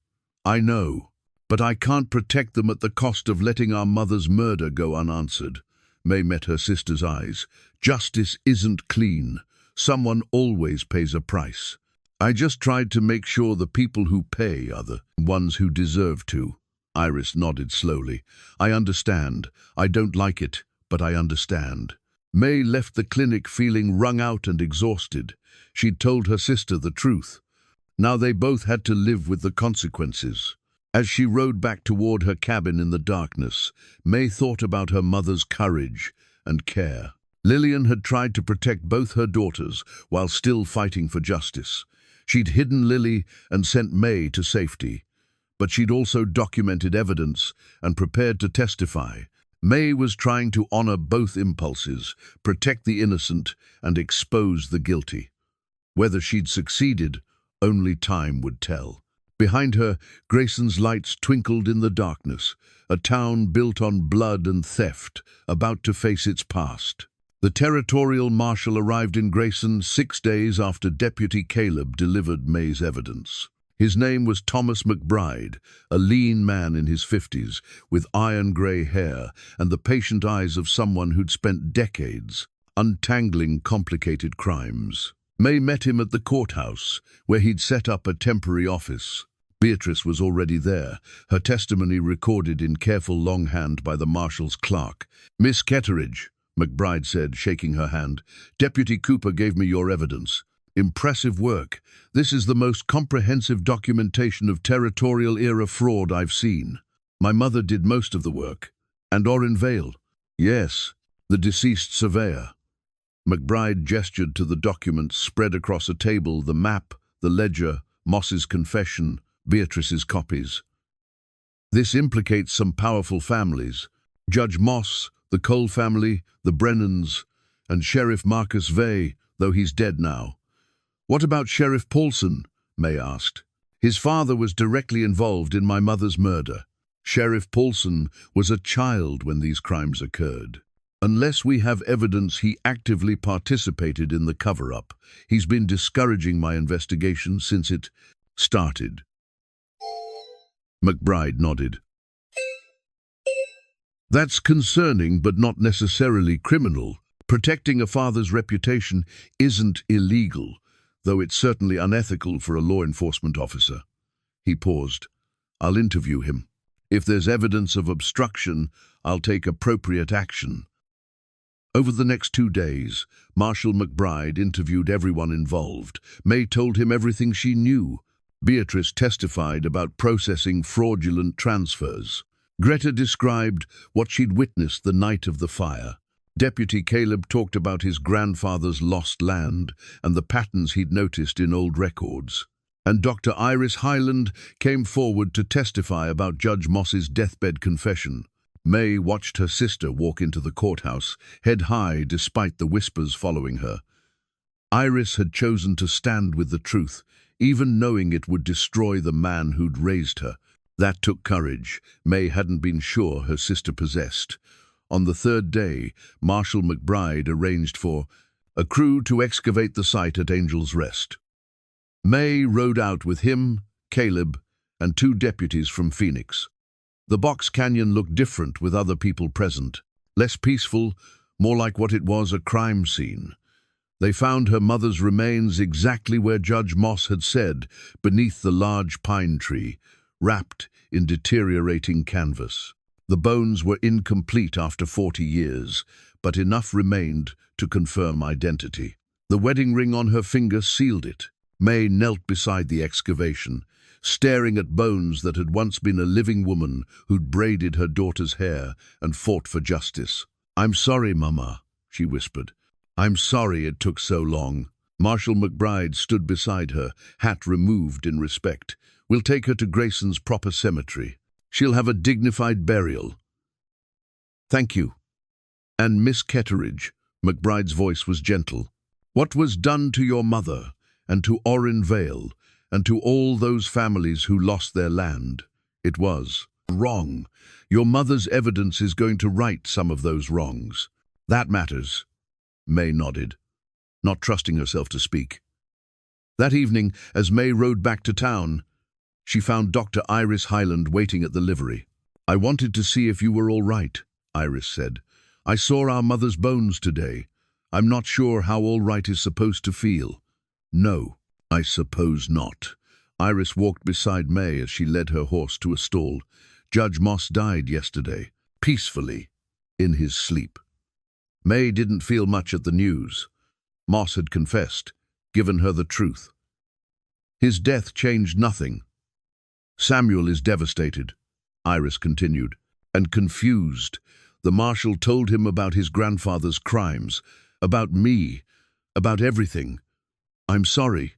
I know. But I can't protect them at the cost of letting our mother's murder go unanswered." Mae met her sister's eyes. "Justice isn't clean. Someone always pays a price. I just tried to make sure the people who pay are the ones who deserve to." Iris nodded slowly. "I understand. I don't like it, but I understand." Mae left the clinic feeling wrung out and exhausted. She'd told her sister the truth. Now they both had to live with the consequences. As she rode back toward her cabin in the darkness, Mae thought about her mother's courage and care. Lillian had tried to protect both her daughters while still fighting for justice. She'd hidden Lily and sent Mae to safety. But she'd also documented evidence and prepared to testify. Mae was trying to honor both impulses, protect the innocent and expose the guilty. Whether she'd succeeded, only time would tell. Behind her, Grayson's lights twinkled in the darkness, a town built on blood and theft, about to face its past. The territorial marshal arrived in Grayson 6 days after Deputy Caleb delivered Mae's evidence. His name was Thomas McBride, a lean man in his 50s, with iron-grey hair and the patient eyes of someone who'd spent decades untangling complicated crimes. Mae met him at the courthouse, where he'd set up a temporary office. Beatrice was already there, her testimony recorded in careful longhand by the marshal's clerk. "Miss Ketteridge," McBride said, shaking her hand, "Deputy Cooper gave me your evidence. Impressive work. This is the most comprehensive documentation of territorial-era fraud I've seen. My mother did most of the work. And Orrin Vale." "Yes, the deceased surveyor." McBride gestured to the documents spread across a table, the map, the ledger, Moss's confession, Beatrice's copies. "This implicates some powerful families. Judge Moss, the Cole family, the Brennans, and Sheriff Marcus Vey, though he's dead now." "What about Sheriff Paulson?" Mae asked. "His father was directly involved in my mother's murder. Sheriff Paulson was a child when these crimes occurred. Unless we have evidence he actively participated in the cover-up, he's been discouraging my investigation since it started." McBride nodded. "That's concerning, but not necessarily criminal. Protecting a father's reputation isn't illegal, though it's certainly unethical for a law enforcement officer." He paused. "I'll interview him. If there's evidence of obstruction, I'll take appropriate action." Over the next 2 days, Marshal McBride interviewed everyone involved. Mae told him everything she knew. Beatrice testified about processing fraudulent transfers. Greta described what she'd witnessed the night of the fire. Deputy Caleb talked about his grandfather's lost land and the patterns he'd noticed in old records. And Dr. Iris Highland came forward to testify about Judge Moss's deathbed confession. Mae watched her sister walk into the courthouse, head high despite the whispers following her. Iris had chosen to stand with the truth, even knowing it would destroy the man who'd raised her. That took courage Mae hadn't been sure her sister possessed. On the 3rd day, Marshal McBride arranged for a crew to excavate the site at Angel's Rest. Mae rode out with him, Caleb, and 2 deputies from Phoenix. The box canyon looked different with other people present. Less peaceful, more like what it was, a crime scene. They found her mother's remains exactly where Judge Moss had said, beneath the large pine tree, wrapped in deteriorating canvas. The bones were incomplete after 40 years, but enough remained to confirm identity. The wedding ring on her finger sealed it. Mae knelt beside the excavation, staring at bones that had once been a living woman who'd braided her daughter's hair and fought for justice. "I'm sorry, Mama," she whispered. "I'm sorry it took so long." Marshal McBride stood beside her, hat removed in respect. "We'll take her to Grayson's proper cemetery. She'll have a dignified burial." "Thank you." "And Miss Ketteridge," McBride's voice was gentle, "what was done to your mother and to Orrin Vale and to all those families who lost their land, it was wrong. Your mother's evidence is going to right some of those wrongs." That matters, Mae nodded, not trusting herself to speak. That evening, as Mae rode back to town, she found Dr. Iris Hyland waiting at the livery. "I wanted to see if you were all right," Iris said. "I saw our mother's bones today. I'm not sure how all right is supposed to feel." "No, I suppose not." Iris walked beside Mae as she led her horse to a stall. "Judge Moss died yesterday, peacefully, in his sleep." Mae didn't feel much at the news. Moss had confessed, given her the truth. His death changed nothing. "Samuel is devastated," Iris continued, "and confused. The marshal told him about his grandfather's crimes, about me, about everything. I'm sorry."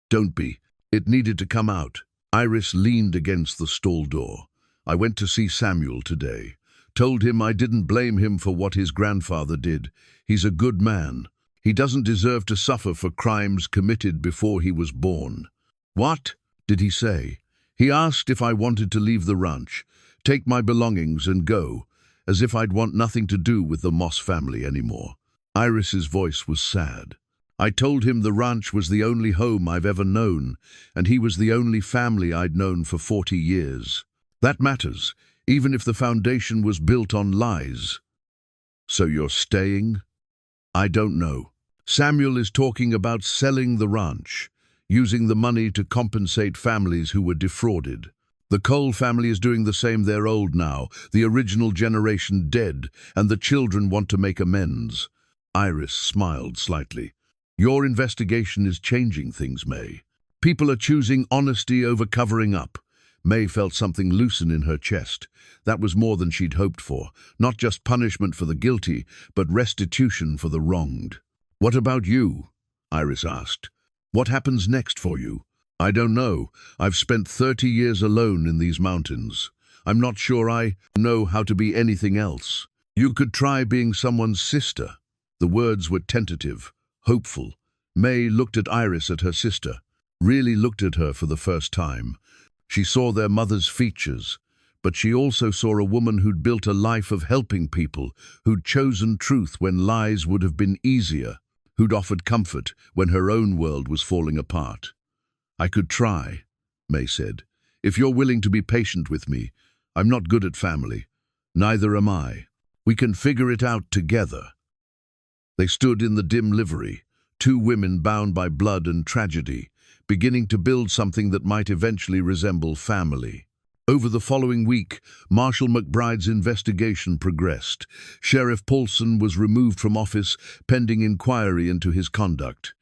"Don't be. It needed to come out." Iris leaned against the stall door. "I went to see Samuel today. Told him I didn't blame him for what his grandfather did. He's a good man. He doesn't deserve to suffer for crimes committed before he was born." "What did he say?" "He asked if I wanted to leave the ranch, take my belongings and go, as if I'd want nothing to do with the Moss family anymore." Iris's voice was sad. "I told him the ranch was the only home I've ever known, and he was the only family I'd known for 40 years. That matters, even if the foundation was built on lies." "So you're staying?" "I don't know. Samuel is talking about selling the ranch, using the money to compensate families who were defrauded. The Cole family is doing the same. They're old now, the original generation dead, and the children want to make amends." Iris smiled slightly. "Your investigation is changing things, Mae. People are choosing honesty over covering up." Mae felt something loosen in her chest. That was more than she'd hoped for. Not just punishment for the guilty, but restitution for the wronged. "What about you?" Iris asked. "What happens next for you?" "I don't know. I've spent 30 years alone in these mountains. I'm not sure I know how to be anything else." "You could try being someone's sister." The words were tentative, hopeful. Mae looked at Iris, at her sister, really looked at her for the first time. She saw their mother's features, but she also saw a woman who'd built a life of helping people, who'd chosen truth when lies would have been easier, who'd offered comfort when her own world was falling apart. "I could try," Mae said, "if you're willing to be patient with me. I'm not good at family. Neither am I. We can figure it out together." They stood in the dim livery, two women bound by blood and tragedy, beginning to build something that might eventually resemble family. Over the following week, Marshal McBride's investigation progressed. Sheriff Paulson was removed from office pending inquiry into his conduct.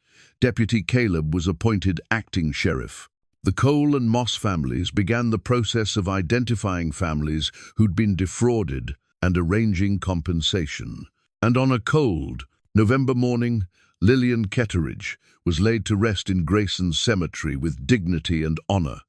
Deputy Caleb was appointed acting sheriff. The Cole and Moss families began the process of identifying families who'd been defrauded and arranging compensation. And on a cold November morning, Lillian Ketteridge was laid to rest in Grayson's cemetery with dignity and honor.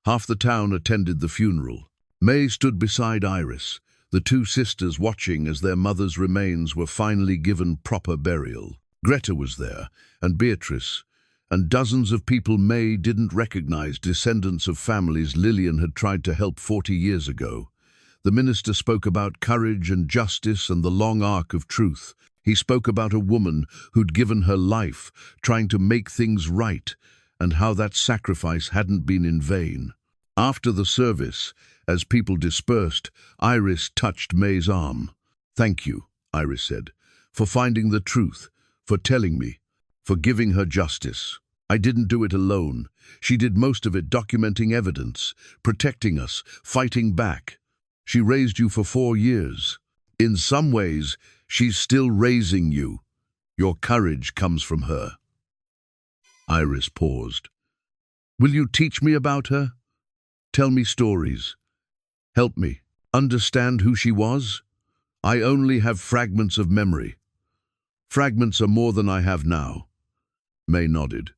Half the town attended the funeral. Mae stood beside Iris, the two sisters watching as their mother's remains were finally given proper burial. Greta was there, and Beatrice, and dozens of people Mae didn't recognize, descendants of families Lillian had tried to help 40 years ago. The minister spoke about courage and justice and the long arc of truth. He spoke about a woman who'd given her life, trying to make things right, and how that sacrifice hadn't been in vain. After the service, as people dispersed, Iris touched Mae's arm. "Thank you," Iris said, "for finding the truth, for telling me, for giving her justice. I didn't do it alone. She did most of it, documenting evidence, protecting us, fighting back. She raised you for 4 years. In some ways, she's still raising you. Your courage comes from her." Iris paused. "Will you teach me about her? Tell me stories. Help me understand who she was? I only have fragments of memory. Fragments are more than I have now." Mae nodded.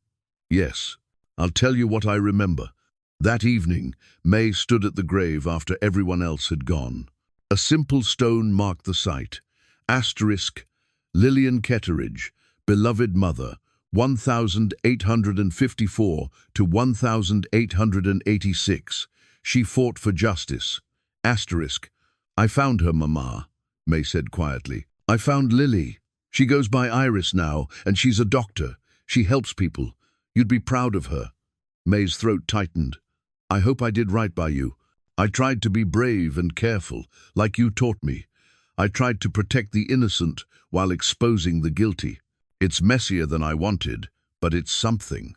"Yes, I'll tell you what I remember." That evening, Mae stood at the grave after everyone else had gone. A simple stone marked the site. Asterisk, Lillian Ketteridge, beloved mother, 1854 to 1886. She fought for justice. Asterisk, I found her, Mama, Mae said quietly. I found Lily. She goes by Iris now, and she's a doctor. She helps people. You'd be proud of her. Mae's throat tightened. I hope I did right by you. I tried to be brave and careful, like you taught me. I tried to protect the innocent while exposing the guilty. It's messier than I wanted, but it's something.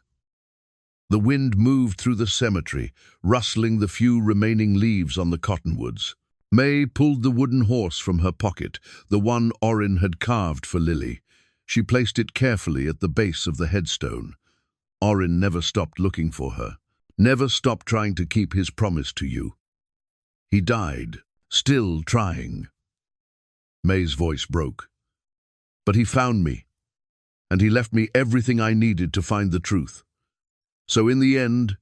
The wind moved through the cemetery, rustling the few remaining leaves on the cottonwoods. Mae pulled the wooden horse from her pocket, the one Orrin had carved for Lily. She placed it carefully at the base of the headstone. Orrin never stopped looking for her, never stopped trying to keep his promise to you. He died, still trying. Mae's voice broke. But he found me, and he left me everything I needed to find the truth. So in the end,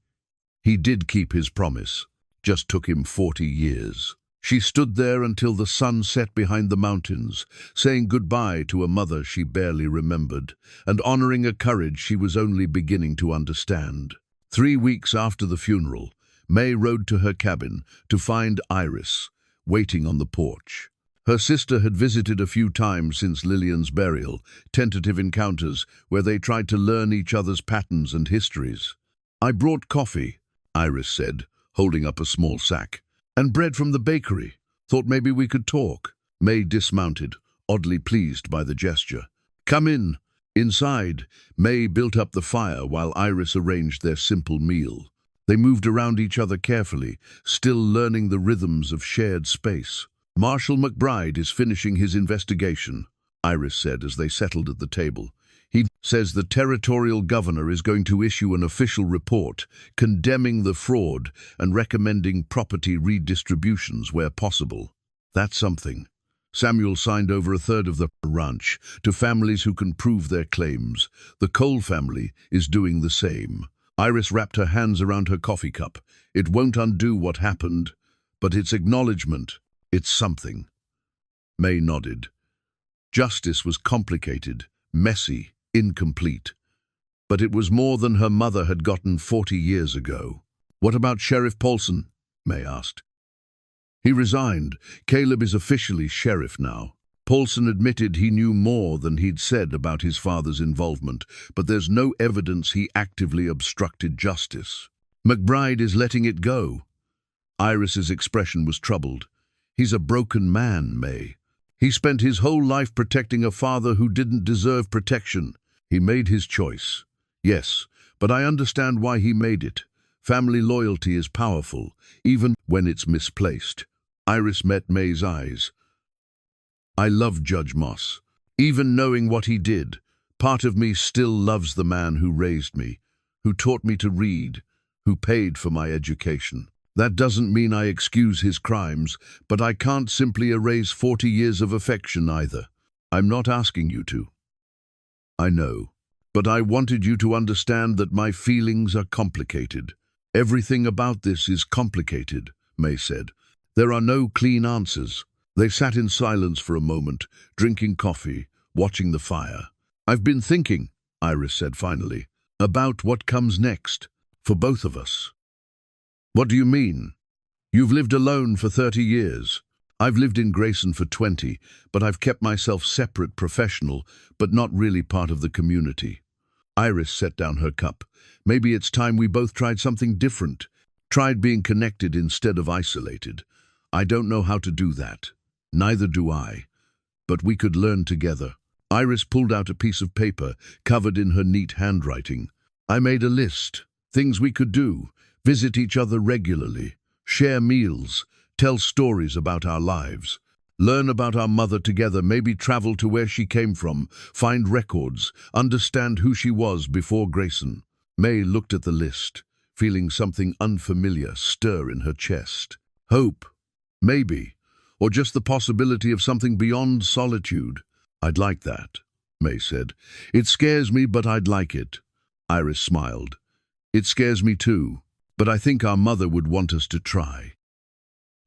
he did keep his promise. Just took him 40 years. She stood there until the sun set behind the mountains, saying goodbye to a mother she barely remembered, and honoring a courage she was only beginning to understand. 3 weeks after the funeral, Mae rode to her cabin to find Iris, waiting on the porch. Her sister had visited a few times since Lillian's burial, tentative encounters where they tried to learn each other's patterns and histories. I brought coffee, Iris said, holding up a small sack, and bread from the bakery. Thought maybe we could talk. Mae dismounted, oddly pleased by the gesture. Come in. Inside, Mae built up the fire while Iris arranged their simple meal. They moved around each other carefully, still learning the rhythms of shared space. Marshal McBride is finishing his investigation, Iris said as they settled at the table. He says the territorial governor is going to issue an official report condemning the fraud and recommending property redistributions where possible. That's something. Samuel signed over 1/3 of the ranch to families who can prove their claims. The Cole family is doing the same. Iris wrapped her hands around her coffee cup. It won't undo what happened, but it's acknowledgement. It's something. Mae nodded. Justice was complicated, messy, incomplete. But it was more than her mother had gotten 40 years ago. What about Sheriff Paulson? Mae asked. He resigned. Caleb is officially sheriff now. Paulson admitted he knew more than he'd said about his father's involvement, but there's no evidence he actively obstructed justice. McBride is letting it go. Iris's expression was troubled. He's a broken man, Mae. He spent his whole life protecting a father who didn't deserve protection. He made his choice. Yes, but I understand why he made it. Family loyalty is powerful, even when it's misplaced. Iris met Mae's eyes. I love Judge Moss. Even knowing what he did, part of me still loves the man who raised me, who taught me to read, who paid for my education. That doesn't mean I excuse his crimes, but I can't simply erase 40 years of affection either. I'm not asking you to. I know, but I wanted you to understand that my feelings are complicated. Everything about this is complicated, Mae said. There are no clean answers. They sat in silence for a moment, drinking coffee, watching the fire. I've been thinking, Iris said finally, about what comes next, for both of us. What do you mean? You've lived alone for 30 years. I've lived in Grayson for 20, but I've kept myself separate, professional, but not really part of the community. Iris set down her cup. Maybe it's time we both tried something different, tried being connected instead of isolated. I don't know how to do that. Neither do I. But we could learn together. Iris pulled out a piece of paper covered in her neat handwriting. I made a list, things we could do. Visit each other regularly, share meals, tell stories about our lives, learn about our mother together, maybe travel to where she came from, find records, understand who she was before Grayson. Mae looked at the list, feeling something unfamiliar stir in her chest. Hope, maybe, or just the possibility of something beyond solitude. I'd like that, Mae said. It scares me, but I'd like it. Iris smiled. It scares me too. But I think our mother would want us to try.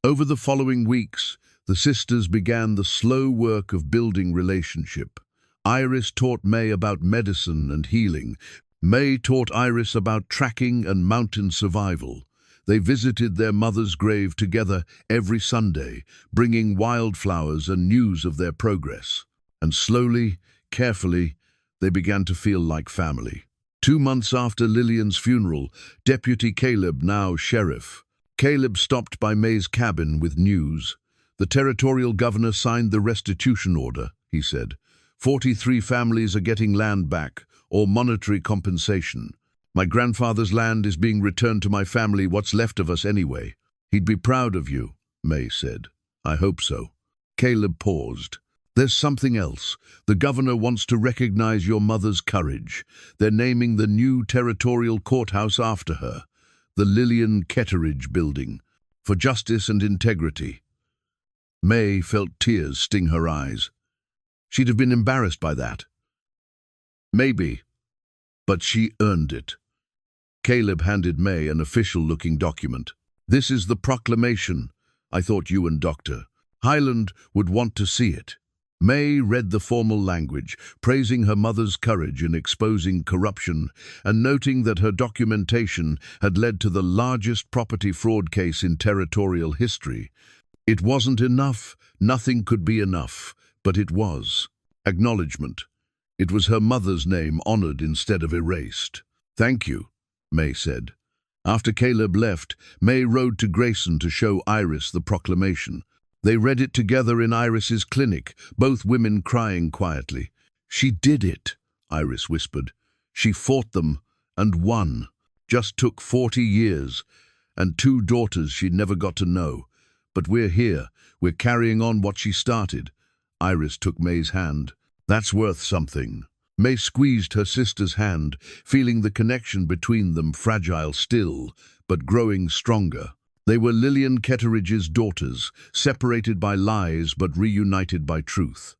Over the following weeks, the sisters began the slow work of building relationship. Iris taught Mae about medicine and healing. Mae taught Iris about tracking and mountain survival. They visited their mother's grave together every Sunday, bringing wildflowers and news of their progress. And slowly, carefully, they began to feel like family. 2 months after Lillian's funeral, Deputy Caleb, now sheriff, Caleb stopped by Mae's cabin with news. The territorial governor signed the restitution order, he said. 43 families are getting land back, or monetary compensation. My grandfather's land is being returned to my family, what's left of us anyway. He'd be proud of you, Mae said. I hope so. Caleb paused. There's something else. The governor wants to recognize your mother's courage. They're naming the new territorial courthouse after her, the Mae Ketteridge building, for justice and integrity. Mae felt tears sting her eyes. She'd have been embarrassed by that. Maybe, but she earned it. Caleb handed Mae an official-looking document. This is the proclamation. I thought you and Dr. Highland would want to see it. Mae read the formal language, praising her mother's courage in exposing corruption and noting that her documentation had led to the largest property fraud case in territorial history. It wasn't enough, nothing could be enough, but it was. Acknowledgement. It was her mother's name honored instead of erased. Thank you, Mae said. After Caleb left, Mae rode to Grayson to show Iris the proclamation. They read it together in Iris's clinic, both women crying quietly. She did it, Iris whispered. She fought them and won. Just took 40 years and 2 daughters she never got to know. But we're here. We're carrying on what she started. Iris took Mae's hand. That's worth something. Mae squeezed her sister's hand, feeling the connection between them fragile still, but growing stronger. They were Mae Ketteridge's daughters, separated by lies but reunited by truth.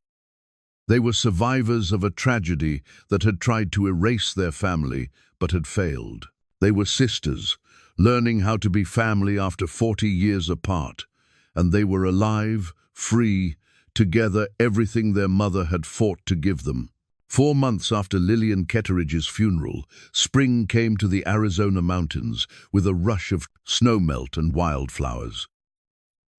They were survivors of a tragedy that had tried to erase their family but had failed. They were sisters, learning how to be family after 40 years apart. And they were alive, free, together, everything their mother had fought to give them. 4 months after Mae Ketteridge's funeral, spring came to the Arizona mountains with a rush of snowmelt and wildflowers.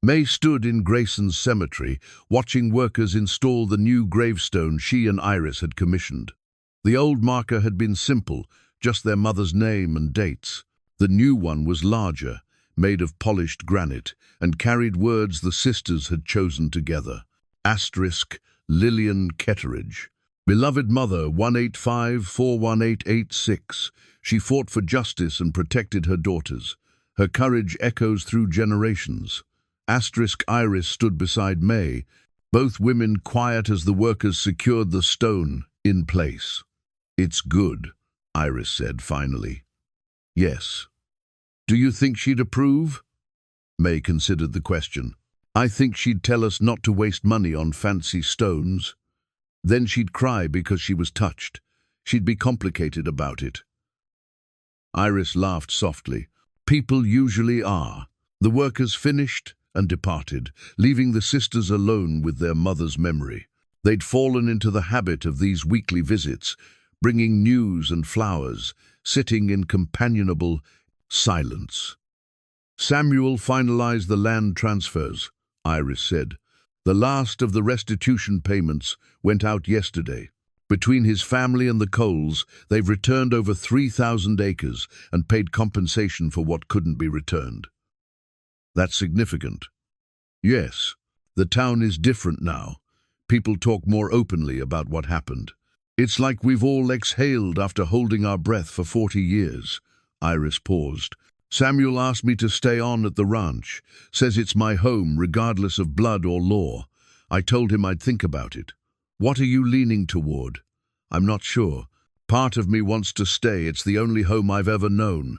Mae stood in Grayson's cemetery, watching workers install the new gravestone she and Iris had commissioned. The old marker had been simple, just their mother's name and dates. The new one was larger, made of polished granite, and carried words the sisters had chosen together. Asterisk, Mae Ketteridge. Beloved Mother 185-41886, she fought for justice and protected her daughters. Her courage echoes through generations. Asterisk Iris stood beside Mae, both women quiet as the workers secured the stone in place. It's good, Iris said finally. Yes. Do you think she'd approve? Mae considered the question. I think she'd tell us not to waste money on fancy stones. Then she'd cry because she was touched. She'd be complicated about it. Iris laughed softly. People usually are. The workers finished and departed, leaving the sisters alone with their mother's memory. They'd fallen into the habit of these weekly visits, bringing news and flowers, sitting in companionable silence. Samuel finalized the land transfers, Iris said. The last of the restitution payments went out yesterday. Between his family and the Coles, they've returned over 3,000 acres and paid compensation for what couldn't be returned. That's significant. Yes, the town is different now. People talk more openly about what happened. It's like we've all exhaled after holding our breath for 40 years. Iris paused. Samuel asked me to stay on at the ranch, says it's my home regardless of blood or law. I told him I'd think about it. What are you leaning toward? I'm not sure. Part of me wants to stay, it's the only home I've ever known.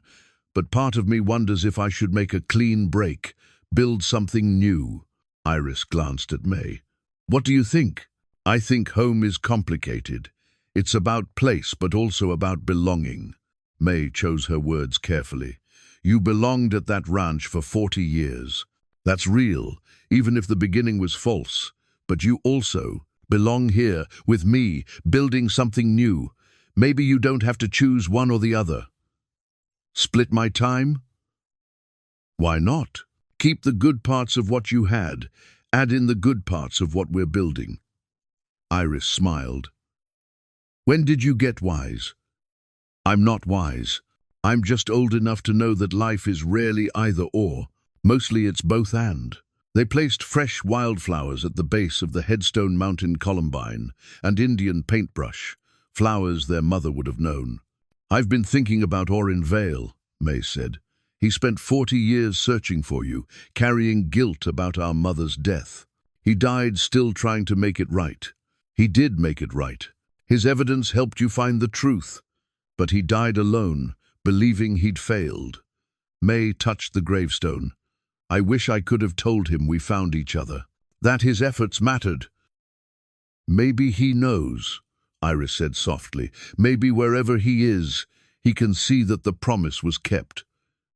But part of me wonders if I should make a clean break, build something new. Iris glanced at Mae. What do you think? I think home is complicated. It's about place, but also about belonging. Mae chose her words carefully. You belonged at that ranch for 40 years. That's real, even if the beginning was false. But you also belong here, with me, building something new. Maybe you don't have to choose one or the other. Split my time? Why not? Keep the good parts of what you had. Add in the good parts of what we're building. Iris smiled. When did you get wise? I'm not wise. I'm just old enough to know that life is rarely either or. Mostly it's both and. They placed fresh wildflowers at the base of the headstone mountain columbine and Indian paintbrush, flowers their mother would have known. I've been thinking about Orrin Vale, Mae said. He spent 40 years searching for you, carrying guilt about our mother's death. He died still trying to make it right. He did make it right. His evidence helped you find the truth. But he died alone, believing he'd failed. Mae touched the gravestone. I wish I could have told him we found each other, that his efforts mattered. Maybe he knows, Iris said softly. Maybe wherever he is, he can see that the promise was kept.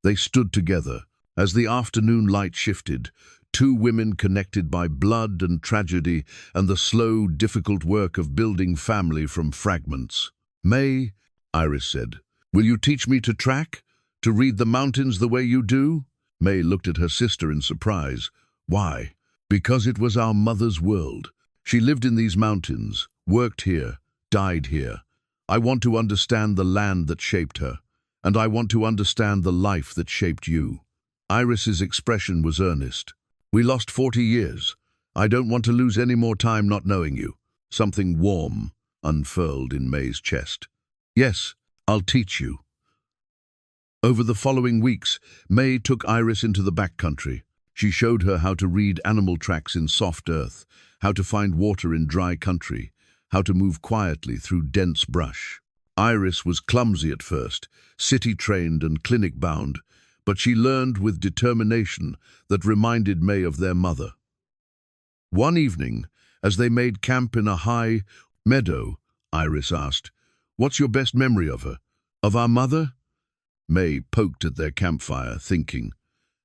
They stood together. As the afternoon light shifted, two women connected by blood and tragedy and the slow, difficult work of building family from fragments. Mae, Iris said, will you teach me to track? To read the mountains the way you do? Mae looked at her sister in surprise. Why? Because it was our mother's world. She lived in these mountains, worked here, died here. I want to understand the land that shaped her, and I want to understand the life that shaped you. Iris's expression was earnest. We lost 40 years. I don't want to lose any more time not knowing you. Something warm unfurled in Mae's chest. Yes, I'll teach you. Over the following weeks, Mae took Iris into the backcountry. She showed her how to read animal tracks in soft earth, how to find water in dry country, how to move quietly through dense brush. Iris was clumsy at first, city-trained and clinic-bound, but she learned with determination that reminded Mae of their mother. One evening, as they made camp in a high meadow, Iris asked, "What's your best memory of her? Of our mother?" Mae poked at their campfire, thinking.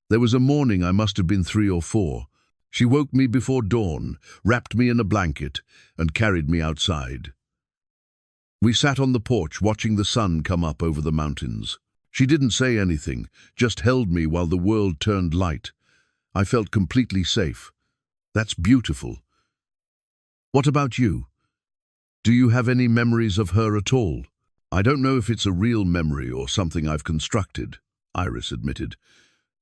There was a morning I must have been 3 or 4. She woke me before dawn, wrapped me in a blanket, and carried me outside. We sat on the porch watching the sun come up over the mountains. She didn't say anything, just held me while the world turned light. I felt completely safe. That's beautiful. What about you? Do you have any memories of her at all? I don't know if it's a real memory or something I've constructed, Iris admitted,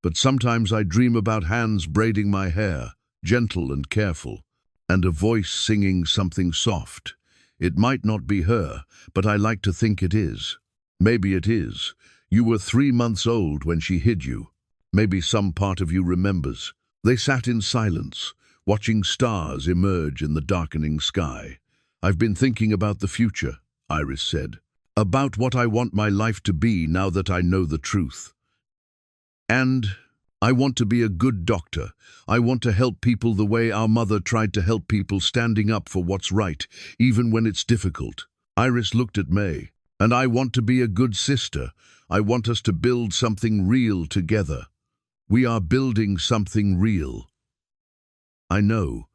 but sometimes I dream about hands braiding my hair, gentle and careful, and a voice singing something soft. It might not be her, but I like to think it is. Maybe it is. You were 3 months old when she hid you. Maybe some part of you remembers. They sat in silence, watching stars emerge in the darkening sky. I've been thinking about the future, Iris said. About what I want my life to be now that I know the truth. And I want to be a good doctor. I want to help people the way our mother tried to help people, standing up for what's right, even when it's difficult. Iris looked at Mae. And I want to be a good sister. I want us to build something real together. We are building something real. I know,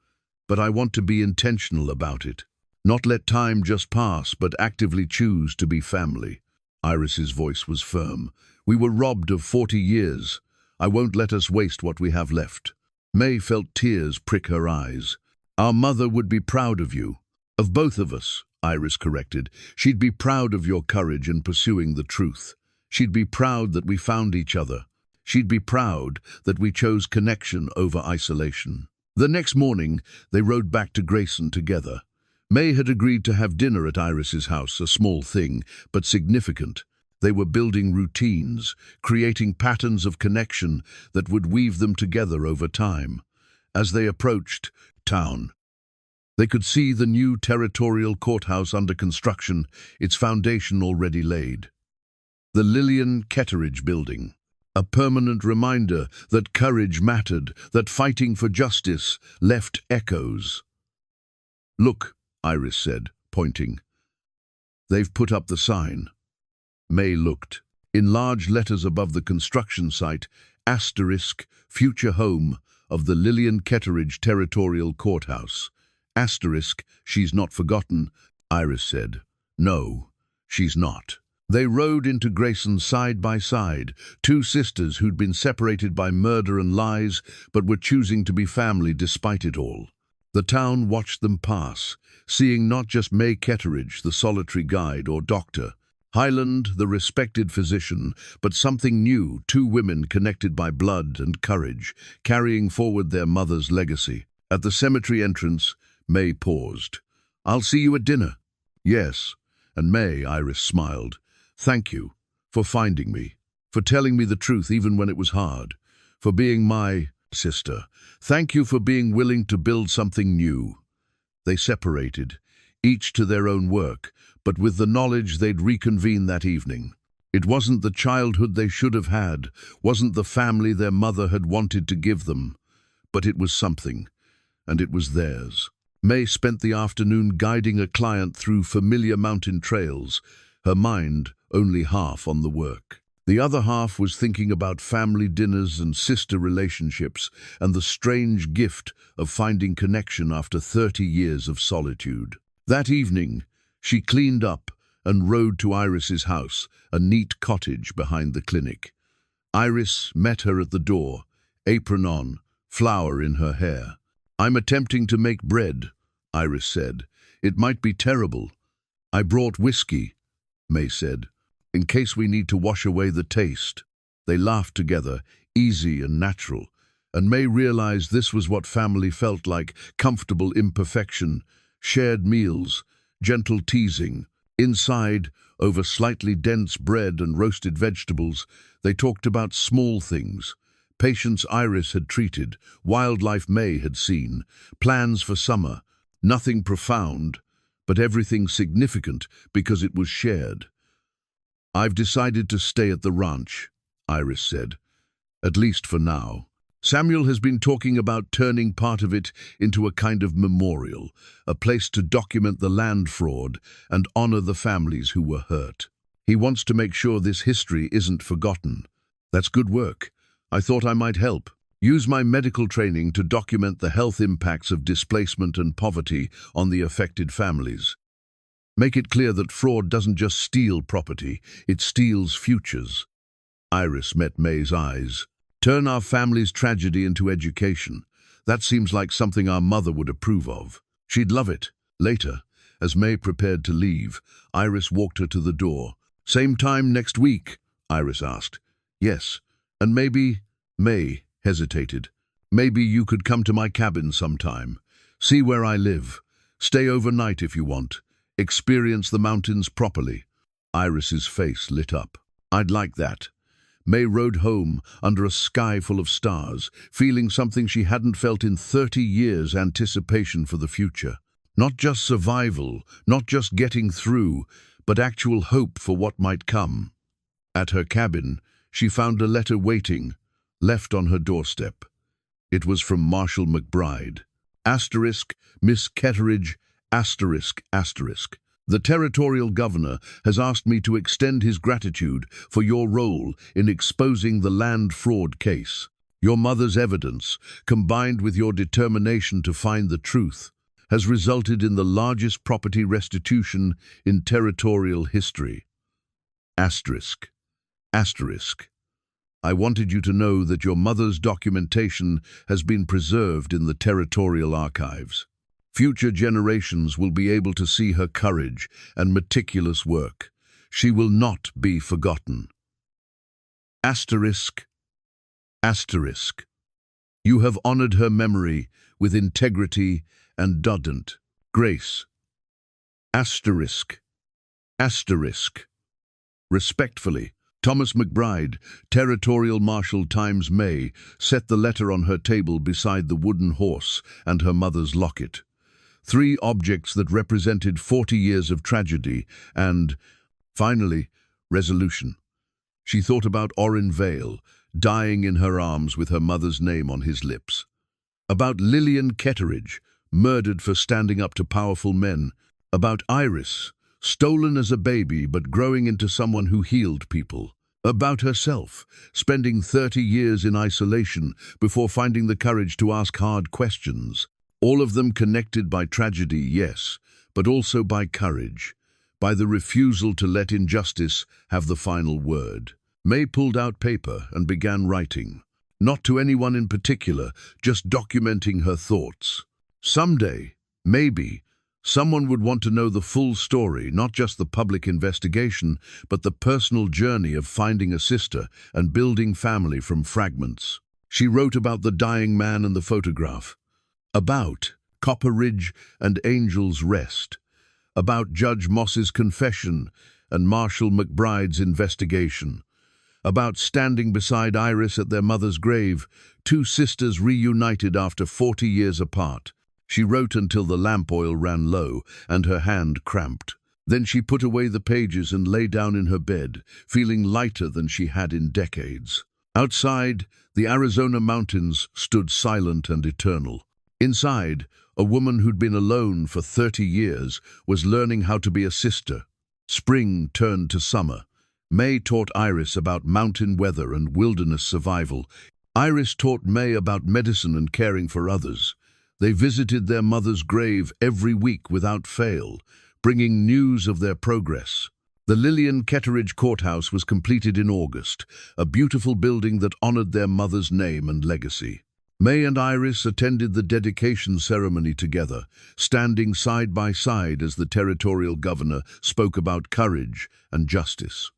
but I want to be intentional about it. Not let time just pass, but actively choose to be family. Iris's voice was firm. We were robbed of 40 years. I won't let us waste what we have left. Mae felt tears prick her eyes. Our mother would be proud of you. Of both of us, Iris corrected. She'd be proud of your courage in pursuing the truth. She'd be proud that we found each other. She'd be proud that we chose connection over isolation. The next morning, they rode back to Grayson together. Mae had agreed to have dinner at Iris's house, a small thing, but significant. They were building routines, creating patterns of connection that would weave them together over time. As they approached town, they could see the new territorial courthouse under construction, its foundation already laid. The Mae Ketteridge building, a permanent reminder that courage mattered, that fighting for justice left echoes. Look, Iris said, pointing. They've put up the sign. Mae looked. In large letters above the construction site, asterisk, future home of the Mae Ketteridge Territorial Courthouse. Asterisk, she's not forgotten, Iris said. No, she's not. They rode into Grayson side by side, two sisters who'd been separated by murder and lies, but were choosing to be family despite it all. The town watched them pass, seeing not just Mae Ketteridge, the solitary guide or doctor, Highland, the respected physician, but something new, two women connected by blood and courage, carrying forward their mother's legacy. At the cemetery entrance, Mae paused. "I'll see you at dinner." "Yes." And Mae, Iris smiled. "Thank you for finding me, for telling me the truth even when it was hard, for being my sister. Thank you for being willing to build something new." They separated, each to their own work, but with the knowledge they'd reconvene that evening. It wasn't the childhood they should have had, wasn't the family their mother had wanted to give them, but it was something, and it was theirs. Mae spent the afternoon guiding a client through familiar mountain trails, her mind only half on the work. The other half was thinking about family dinners and sister relationships and the strange gift of finding connection after 30 years of solitude. That evening, she cleaned up and rode to Iris's house, a neat cottage behind the clinic. Iris met her at the door, apron on, flower in her hair. "I'm attempting to make bread," Iris said. "It might be terrible." "I brought whiskey," Mae said, "in case we need to wash away the taste." They laughed together, easy and natural, and Mae realized this was what family felt like: comfortable imperfection, shared meals, gentle teasing. Inside, over slightly dense bread and roasted vegetables, they talked about small things. Patients Iris had treated, wildlife Mae had seen, plans for summer. Nothing profound, but everything significant because it was shared. "I've decided to stay at the ranch," Iris said, "at least for now. Samuel has been talking about turning part of it into a kind of memorial, a place to document the land fraud and honor the families who were hurt. He wants to make sure this history isn't forgotten." "That's good work. I thought I might help. Use my medical training to document the health impacts of displacement and poverty on the affected families. Make it clear that fraud doesn't just steal property, it steals futures." Iris met Mae's eyes. "Turn our family's tragedy into education. That seems like something our mother would approve of. She'd love it." Later, as Mae prepared to leave, Iris walked her to the door. "Same time next week?" Iris asked. "Yes, and maybe—" Mae hesitated. "Maybe you could come to my cabin sometime. See where I live. Stay overnight if you want. Experience the mountains properly." Iris's face lit up. "I'd like that." Mae rode home under a sky full of stars, feeling something she hadn't felt in 30 years: anticipation for the future. Not just survival, not just getting through, but actual hope for what might come. At her cabin, she found a letter waiting, left on her doorstep. It was from Marshal McBride. "Miss Ketteridge, **. The territorial governor has asked me to extend his gratitude for your role in exposing the land fraud case. Your mother's evidence, combined with your determination to find the truth, has resulted in the largest property restitution in territorial history. **. I wanted you to know that your mother's documentation has been preserved in the territorial archives. Future generations will be able to see her courage and meticulous work. She will not be forgotten. **. You have honored her memory with integrity and dodent grace. **. Respectfully, Thomas McBride, Territorial Marshal × Mae, set the letter on her table beside the wooden horse and her mother's locket. 3 objects that represented 40 years of tragedy and, finally, resolution. She thought about Orrin Vale, dying in her arms with her mother's name on his lips. About Mae Ketteridge, murdered for standing up to powerful men. About Iris, stolen as a baby but growing into someone who healed people. About herself, spending 30 years in isolation before finding the courage to ask hard questions. All of them connected by tragedy, yes, but also by courage, by the refusal to let injustice have the final word. Mae pulled out paper and began writing. Not to anyone in particular, just documenting her thoughts. Someday, maybe, someone would want to know the full story, not just the public investigation, but the personal journey of finding a sister and building family from fragments. She wrote about the dying man and the photograph, about Copper Ridge and Angel's Rest, about Judge Moss's confession and Marshall McBride's investigation, about standing beside Iris at their mother's grave, two sisters reunited after 40 years apart. She wrote until the lamp oil ran low and her hand cramped. Then she put away the pages and lay down in her bed, feeling lighter than she had in decades. Outside, the Arizona mountains stood silent and eternal. Inside, a woman who'd been alone for 30 years was learning how to be a sister. Spring turned to summer. Mae taught Iris about mountain weather and wilderness survival. Iris taught Mae about medicine and caring for others. They visited their mother's grave every week without fail, bringing news of their progress. The Mae Ketteridge courthouse was completed in August, a beautiful building that honored their mother's name and legacy. Mae and Iris attended the dedication ceremony together, standing side by side as the territorial governor spoke about courage and justice.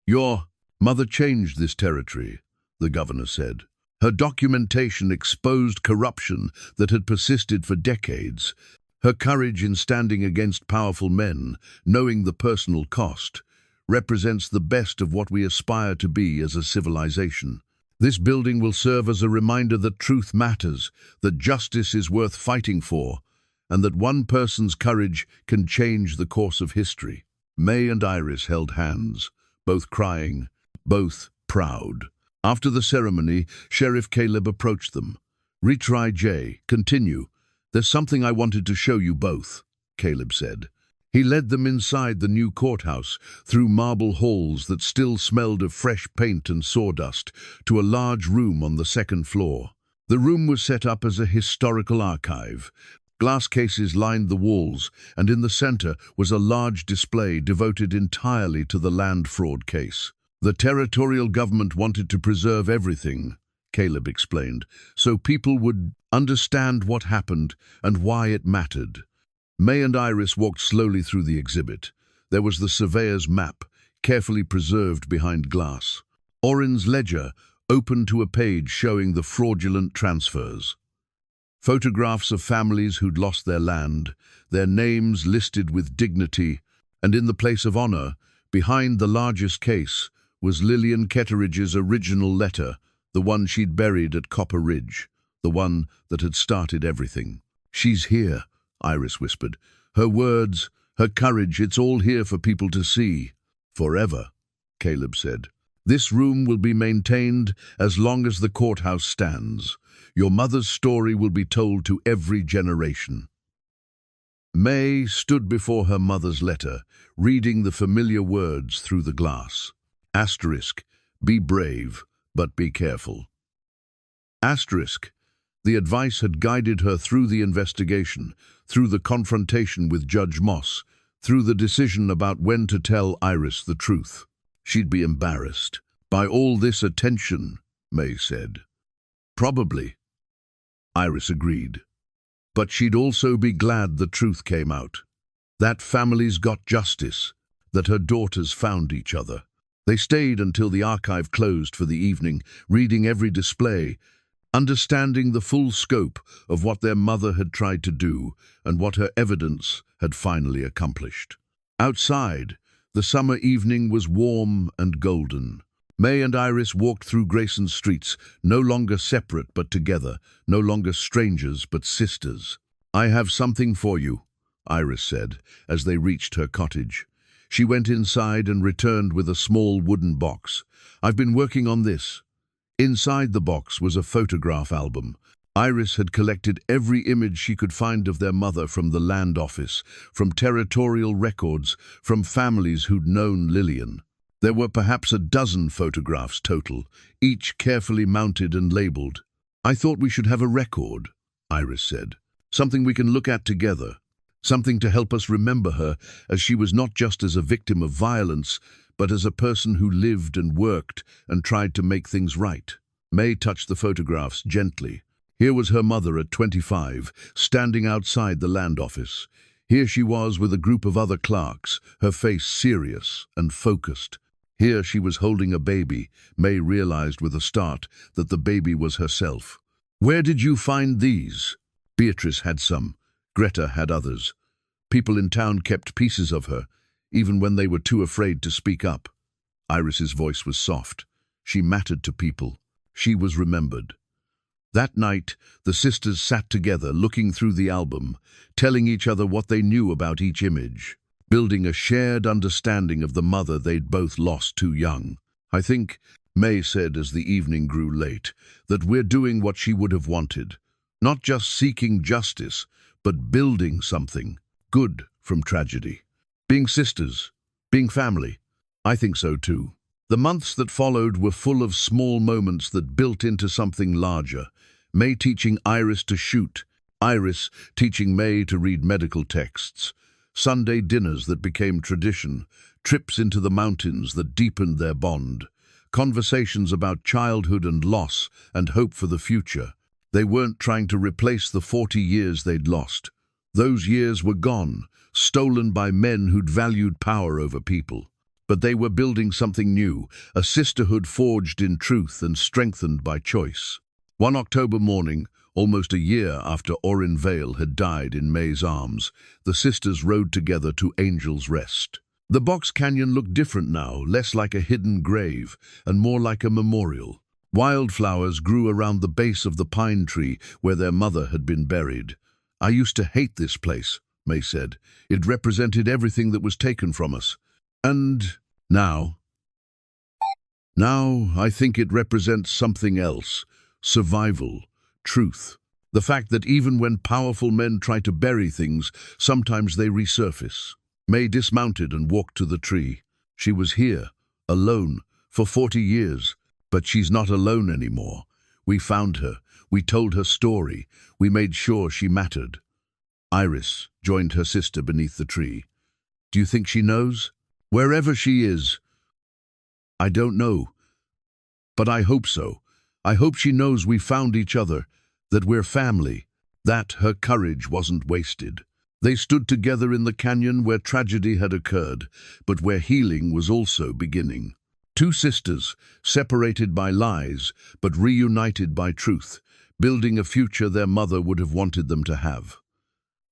"Your mother changed this territory," the governor said. Her documentation exposed corruption that had persisted for decades. Her courage in standing against powerful men, knowing the personal cost, represents the best of what we aspire to be as a civilization. This building will serve as a reminder that truth matters, that justice is worth fighting for, and that one person's courage can change the course of history. Mae and Iris held hands, both crying, both proud. After the ceremony, Sheriff Caleb approached them. "Retry J. Continue. There's something I wanted to show you both," Caleb said. He led them inside the new courthouse, through marble halls that still smelled of fresh paint and sawdust, to a large room on the second floor. The room was set up as a historical archive. Glass cases lined the walls, and in the center was a large display devoted entirely to the land fraud case. "The territorial government wanted to preserve everything," Caleb explained, "so people would understand what happened and why it mattered." Mae and Iris walked slowly through the exhibit. There was the surveyor's map, carefully preserved behind glass. Orrin's ledger, open to a page showing the fraudulent transfers. Photographs of families who'd lost their land, their names listed with dignity, and in the place of honor, behind the largest case, was Mae Ketteridge's original letter, the one she'd buried at Copper Ridge, the one that had started everything. "She's here," Iris whispered. "Her words, her courage, it's all here for people to see." "Forever," Caleb said. "This room will be maintained as long as the courthouse stands. Your mother's story will be told to every generation." Mae stood before her mother's letter, reading the familiar words through the glass. Asterisk, "Be brave, but be careful." Asterisk, the advice had guided her through the investigation, through the confrontation with Judge Moss, through the decision about when to tell Iris the truth. She'd be embarrassed by all this attention, Mae said. "Probably," Iris agreed. "But she'd also be glad the truth came out. That families got justice, that her daughters found each other." They stayed until the archive closed for the evening, reading every display, understanding the full scope of what their mother had tried to do and what her evidence had finally accomplished. Outside, the summer evening was warm and golden. Mae and Iris walked through Grayson's streets, no longer separate but together, no longer strangers but sisters. "I have something for you," Iris said, as they reached her cottage. She went inside and returned with a small wooden box. "I've been working on this." Inside the box was a photograph album. Iris had collected every image she could find of their mother from the land office, from territorial records, from families who'd known Lillian. There were perhaps a dozen photographs total, each carefully mounted and labeled. "I thought we should have a record," Iris said. "Something we can look at together. Something to help us remember her, as she was not just as a victim of violence, but as a person who lived and worked and tried to make things right." Mae touched the photographs gently. Here was her mother at 25, standing outside the land office. Here she was with a group of other clerks, her face serious and focused. Here she was holding a baby. Mae realized with a start that the baby was herself. "Where did you find these?" Beatrice had some. Greta had others. People in town kept pieces of her, even when they were too afraid to speak up. Iris's voice was soft. She mattered to people. She was remembered. That night, the sisters sat together, looking through the album, telling each other what they knew about each image, building a shared understanding of the mother they'd both lost too young. "I think," Mae said as the evening grew late, "that we're doing what she would have wanted. Not just seeking justice, but building something good from tragedy. Being sisters, being family. I think so too." The months that followed were full of small moments that built into something larger. Mae teaching Iris to shoot, Iris teaching Mae to read medical texts, Sunday dinners that became tradition, trips into the mountains that deepened their bond, conversations about childhood and loss and hope for the future. They weren't trying to replace the 40 years they'd lost. Those years were gone, stolen by men who'd valued power over people. But they were building something new, a sisterhood forged in truth and strengthened by choice. One October morning, almost a year after Orrin Vale had died in Mae's arms, the sisters rode together to Angel's Rest. The box canyon looked different now, less like a hidden grave and more like a memorial. Wildflowers grew around the base of the pine tree where their mother had been buried. "I used to hate this place," Mae said. "It represented everything that was taken from us. And now I think it represents something else. Survival, truth. The fact that even when powerful men try to bury things, sometimes they resurface." Mae dismounted and walked to the tree. She was here, alone, for 40 years. But she's not alone anymore. We found her. We told her story. We made sure she mattered. Iris joined her sister beneath the tree. "Do you think she knows?" "Wherever she is." "I don't know. But I hope so. I hope she knows we found each other, that we're family, that her courage wasn't wasted." They stood together in the canyon where tragedy had occurred, but where healing was also beginning. Two sisters, separated by lies, but reunited by truth, building a future their mother would have wanted them to have.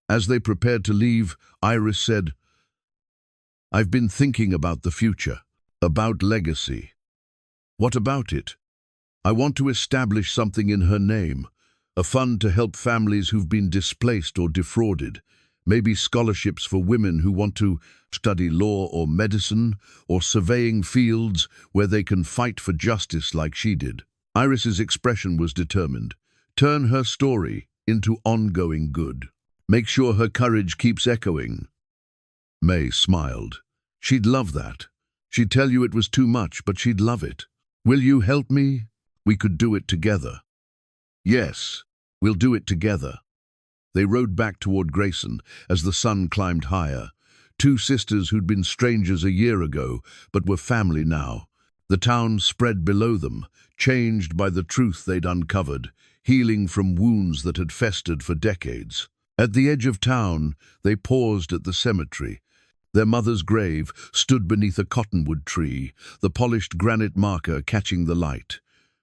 As they prepared to leave, Iris said, "I've been thinking about the future, about legacy." "What about it?" "I want to establish something in her name, a fund to help families who've been displaced or defrauded, maybe scholarships for women who want to study law or medicine or surveying fields where they can fight for justice like she did." Iris's expression was determined. Turn her story into ongoing good. Make sure her courage keeps echoing. Mae smiled. She'd love that. She'd tell you it was too much, but she'd love it. "Will you help me? We could do it together." "Yes, we'll do it together." They rode back toward Grayson as the sun climbed higher. Two sisters who'd been strangers a year ago, but were family now. The town spread below them, changed by the truth they'd uncovered, healing from wounds that had festered for decades. At the edge of town, they paused at the cemetery. Their mother's grave stood beneath a cottonwood tree, the polished granite marker catching the light.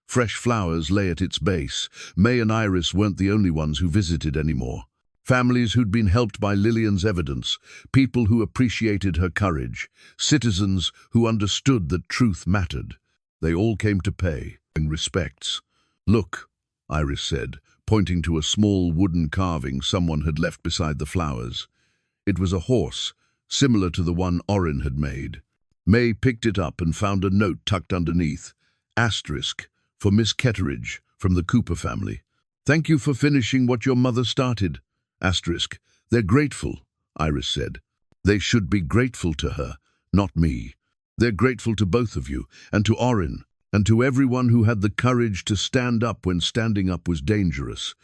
Fresh flowers lay at its base. Mae and Iris weren't the only ones who visited anymore. Families who'd been helped by Lillian's evidence, people who appreciated her courage, citizens who understood that truth mattered. They all came to pay respects. "Look," Iris said, pointing to a small wooden carving someone had left beside the flowers. It was a horse, similar to the one Orrin had made. Mae picked it up and found a note tucked underneath. Asterisk, for Miss Ketteridge, from the Cooper family. "Thank you for finishing what your mother started." Asterisk, "They're grateful," Iris said. "They should be grateful to her, not me. They're grateful to both of you, and to Orrin, and to everyone who had the courage to stand up when standing up was dangerous."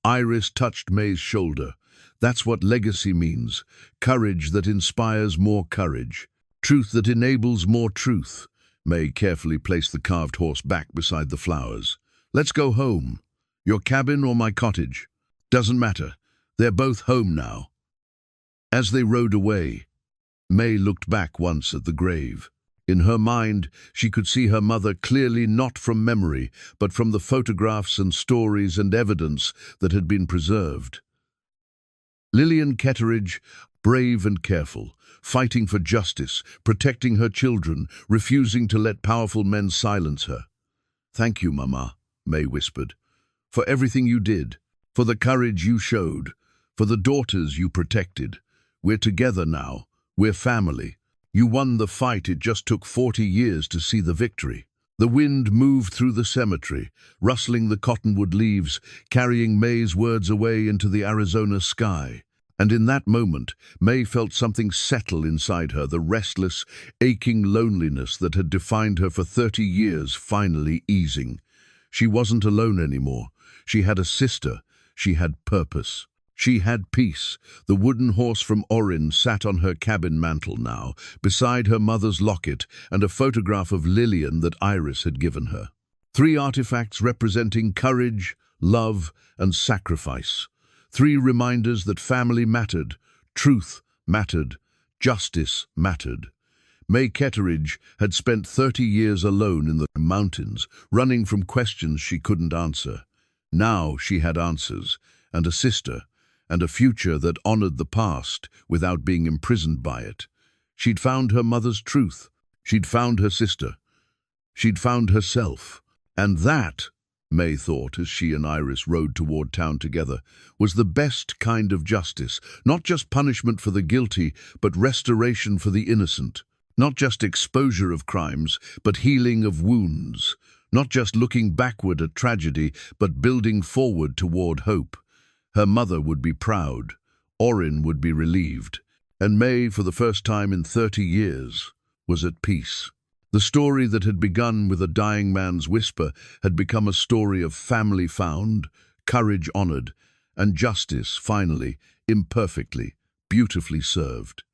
Iris touched Mae's shoulder. "That's what legacy means. Courage that inspires more courage. Truth that enables more truth." Mae carefully placed the carved horse back beside the flowers. "Let's go home." Your cabin or my cottage? Doesn't matter. They're both home now. As they rode away, Mae looked back once at the grave. In her mind, she could see her mother clearly, not from memory, but from the photographs and stories and evidence that had been preserved. Lillian Ketteridge, brave and careful, fighting for justice, protecting her children, refusing to let powerful men silence her. "Thank you, Mama," Mae whispered, "for everything you did, for the courage you showed, for the daughters you protected. We're together now. We're family. You won the fight. It just took 40 years to see the victory." The wind moved through the cemetery, rustling the cottonwood leaves, carrying Mae's words away into the Arizona sky. And in that moment, Mae felt something settle inside her, the restless, aching loneliness that had defined her for 30 years finally easing. She wasn't alone anymore. She had a sister. She had purpose. She had peace. The wooden horse from Orrin sat on her cabin mantel now, beside her mother's locket and a photograph of Lillian that Iris had given her. 3 artifacts representing courage, love, and sacrifice. 3 reminders that family mattered, truth mattered, justice mattered. Mae Ketteridge had spent 30 years alone in the mountains, running from questions she couldn't answer. Now she had answers, and a sister, and a future that honored the past without being imprisoned by it. She'd found her mother's truth. She'd found her sister. She'd found herself. And that, Mae thought as she and Iris rode toward town together, was the best kind of justice. Not just punishment for the guilty, but restoration for the innocent. Not just exposure of crimes, but healing of wounds. Not just looking backward at tragedy, but building forward toward hope. Her mother would be proud, Orrin would be relieved, and Mae, for the first time in 30 years, was at peace. The story that had begun with a dying man's whisper had become a story of family found, courage honored, and justice, finally, imperfectly, beautifully served.